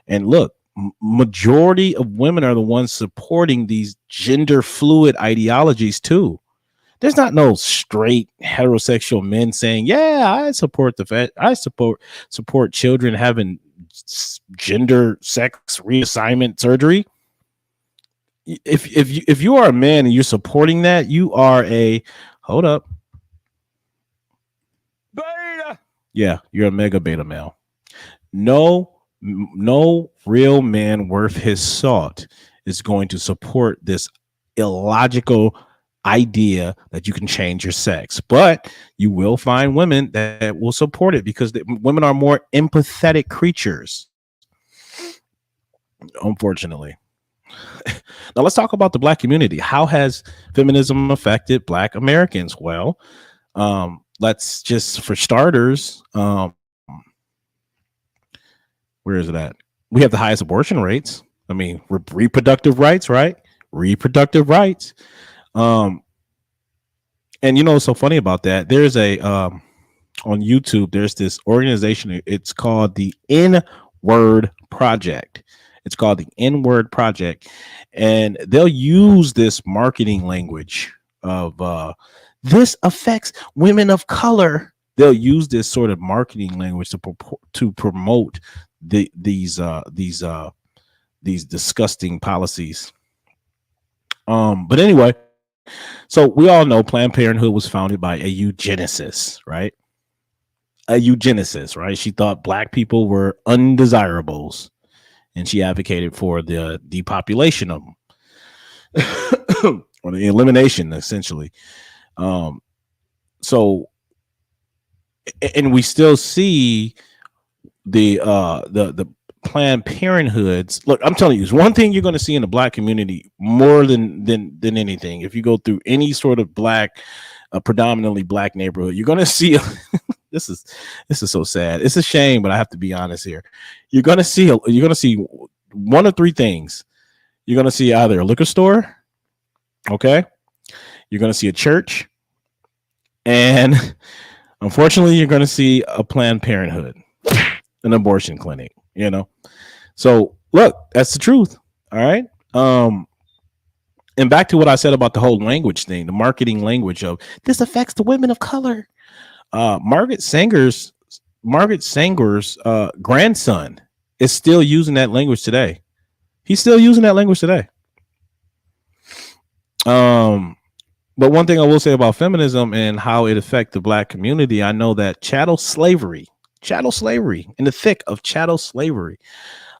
And look, majority of women are the ones supporting these gender fluid ideologies too. There's not no straight heterosexual men saying, "Yeah, I support support children having gender sex reassignment surgery." If you are a man and you're supporting that, you are a hold up beta. Yeah, you're a mega beta male. No real man worth his salt is going to support this illogical idea that you can change your sex. But you will find women that will support it because women are more empathetic creatures, unfortunately. Now let's talk about the Black community. How has feminism affected Black Americans? Well, let's just, for starters, where is it at? We have the highest abortion rates. I mean, reproductive rights, right? Reproductive rights. And you know what's so funny about that? There's a on YouTube, there's this organization. It's called the N-Word Project. It's called the N-Word Project. And they'll use this marketing language of this affects women of color. They'll use this sort of marketing language to promote these disgusting policies. But anyway, so we all know Planned Parenthood was founded by a eugenicist, right? A eugenicist, right? She thought Black people were undesirables, and she advocated for the depopulation of them or the elimination, essentially. So, and we still see the Planned Parenthoods. Look, I'm telling you, it's one thing you're going to see in the Black community more than anything. If you go through any sort of Black, predominantly Black neighborhood, you're going to see this is so sad. It's a shame, but I have to be honest here. You're going to see one of 3 things. You're going to see either a liquor store, okay? You're going to see a church, and unfortunately, you're going to see a Planned Parenthood, an abortion clinic, you know? So look, that's the truth. All right. And back to what I said about the whole language thing, the marketing language of this affects the women of color. Margaret Sanger's grandson is still using that language today. He's still using that language today. But one thing I will say about feminism and how it affects the Black community, I know that chattel slavery, in the thick of chattel slavery,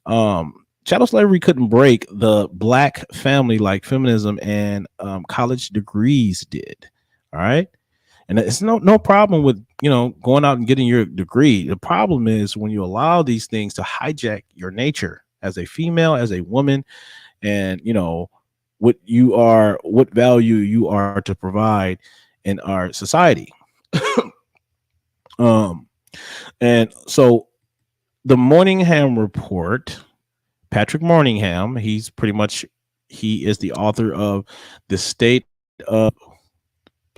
couldn't break the Black family like feminism and college degrees did. All right. And it's no problem with, going out and getting your degree. The problem is when you allow these things to hijack your nature as a female, as a woman, and what value you are to provide in our society. And so the Morningham report, Patrick Morningham, he is the author of the state of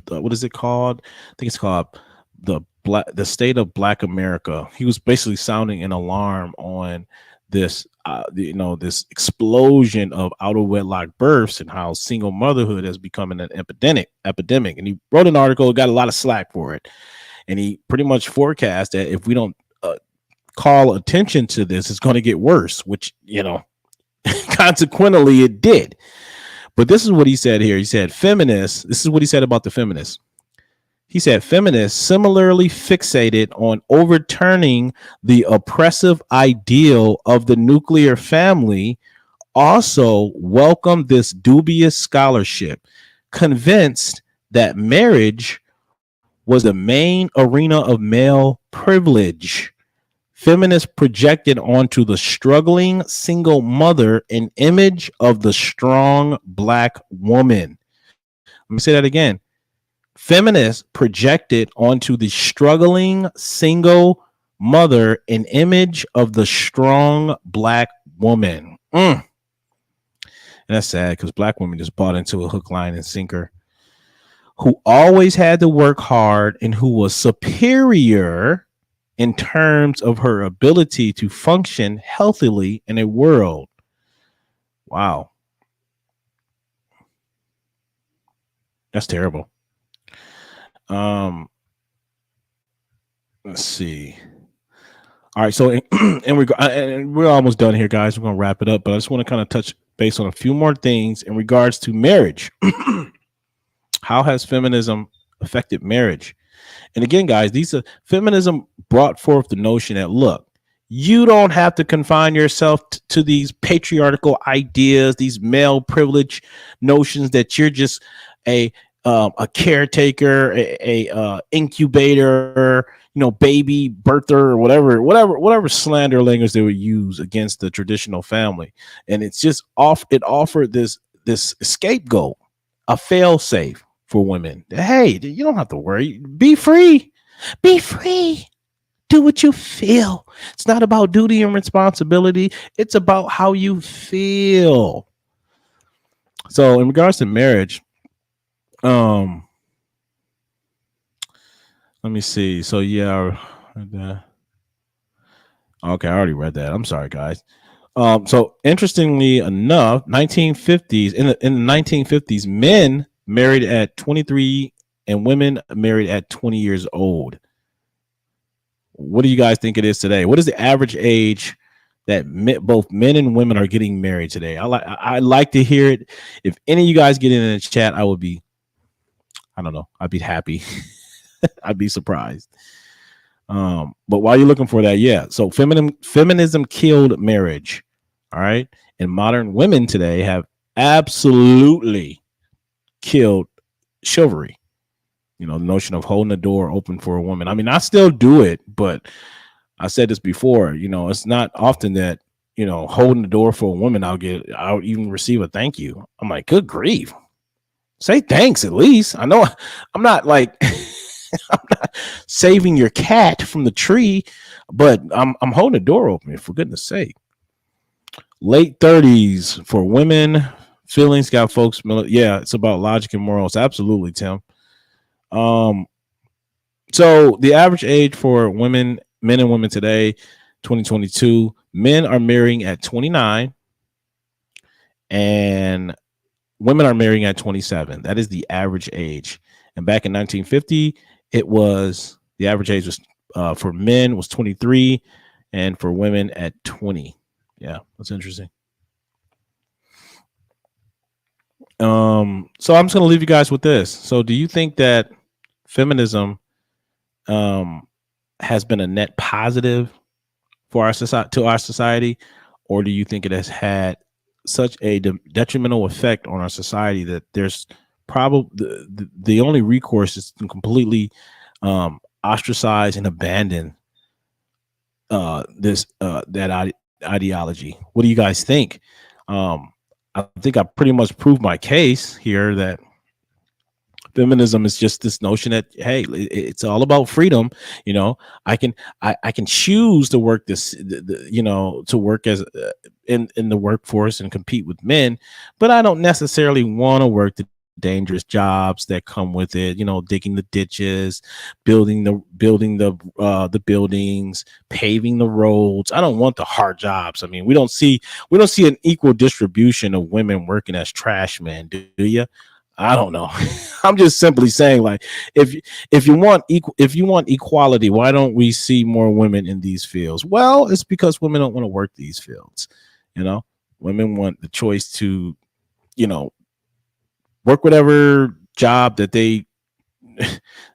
what is it called? I think it's called the state of Black America. He was basically sounding an alarm on this this explosion of out of wedlock births and how single motherhood has become an epidemic. And he wrote an article, got a lot of slack for it, and he pretty much forecast that if we don't call attention to this, it's going to get worse, which consequently it did. But this is what he said here. He said feminists, this is what he said about the feminists. He said feminists similarly fixated on overturning the oppressive ideal of the nuclear family also welcomed this dubious scholarship, convinced that marriage was the main arena of male privilege. Feminists projected onto the struggling single mother an image of the strong Black woman. Let me say that again. Feminists projected onto the struggling single mother an image of the strong Black woman. And that's sad because Black women just bought into a hook, line, and sinker, who always had to work hard and who was superior in terms of her ability to function healthily in a world. Wow. That's terrible. Let's see. All right, so and we're almost done here, guys. We're gonna wrap it up, but I just want to kind of touch base on a few more things in regards to marriage. How has feminism affected marriage? And again, guys, feminism brought forth the notion that, look, you don't have to confine yourself to these patriarchal ideas, these male privilege notions that you're just a caretaker, a incubator, baby birther, or whatever slander language they would use against the traditional family. And it's just it offered this scapegoat, a fail safe for women. Hey, you don't have to worry. Be free. Do what you feel. It's not about duty and responsibility. It's about how you feel. So in regards to marriage, let me see. So yeah, okay, I already read that. I'm sorry, guys. So interestingly enough, 1950s in the 1950s, men married at 23 and women married at 20 years old. What do you guys think it is today? What is the average age that both men and women are getting married today? I like to hear it. If any of you guys get in the chat, I'd be happy. I'd be surprised. But while you're looking for that, yeah. So feminism killed marriage. All right. And modern women today have absolutely killed chivalry. The notion of holding the door open for a woman. I mean, I still do it, but I said this before, it's not often that, holding the door for a woman, I'll even receive a thank you. I'm like, good grief. Say thanks at least. I know I'm not like I'm not saving your cat from the tree, but I'm holding the door open, for goodness sake. Late 30s for women. Feelings got folks. Yeah, it's about logic and morals. Absolutely, Tim. So the average age for men and women today, 2022, men are marrying at 29 and women are marrying at 27. That is the average age. And back in 1950, the average age was for men was 23 and for women at 20. Yeah, that's interesting. So I'm just going to leave you guys with this. So do you think that feminism has been a net positive for our society, or do you think it has had such a detrimental effect on our society that there's probably the only recourse is to completely ostracize and abandon that ideology. What do you guys think? I think I pretty much proved my case here that feminism is just this notion that, hey, it's all about freedom. You know, I can choose to work to work as in the workforce and compete with men, but I don't necessarily want to work the dangerous jobs that come with it. You know, digging the ditches, building the buildings, paving the roads. I don't want the hard jobs. I mean, we don't see an equal distribution of women working as trash men, do you? I don't know. I'm just simply saying, like, if you want equality, why don't we see more women in these fields? Well, it's because women don't want to work these fields. You know, women want the choice to, you know, work whatever job that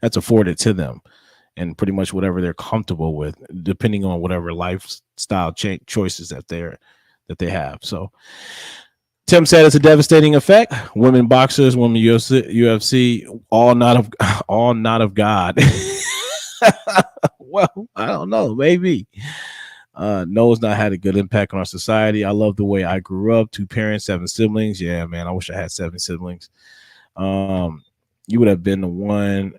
that's afforded to them, and pretty much whatever they're comfortable with, depending on whatever lifestyle choices that they have. So Tim said it's a devastating effect. Women boxers, women UFC, all not of God. Well, I don't know, maybe. No, it's not had a good impact on our society. I love the way I grew up. 2 parents, 7 siblings. Yeah, man, I wish I had 7 siblings. You would have been the one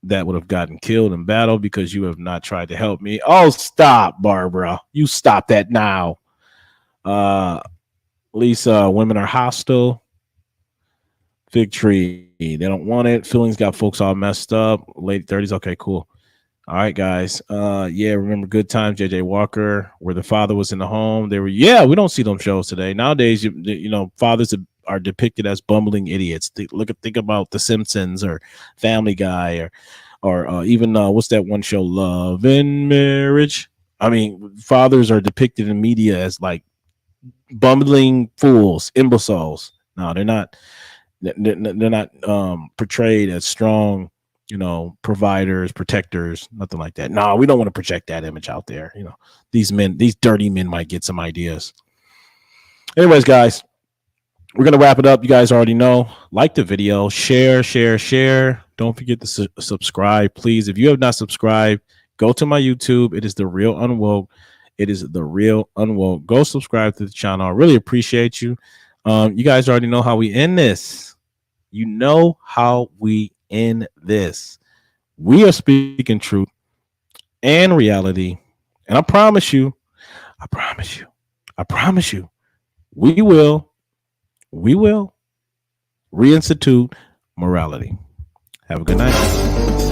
that would have gotten killed in battle because you have not tried to help me. Oh, stop, Barbara. You stop that now. Lisa, women are hostile. Fig tree, they don't want it. Feelings got folks all messed up. Late 30s. Okay, cool. All right, guys. Yeah, remember Good Times, JJ Walker, where the father was in the home. They were, yeah, we don't see them shows today. Nowadays, you know, fathers are depicted as bumbling idiots. Think about The Simpsons or Family Guy or even what's that one show, Love and Marriage? I mean, fathers are depicted in media as like bumbling fools, imbeciles. No, they're not. They're not portrayed as strong, you know, providers, protectors, nothing like that. No, we don't want to project that image out there. You know, these dirty men might get some ideas. Anyways, guys, we're gonna wrap it up. You guys already know. Like the video, share. Don't forget to subscribe, please. If you have not subscribed, go to my YouTube. It is The Real Unwoke. It is The Real Unwoke. Go subscribe to the channel. I really appreciate you. You guys already know how we end this. You know how we end this. We are speaking truth and reality. And I promise you, we will reinstitute morality. Have a good night.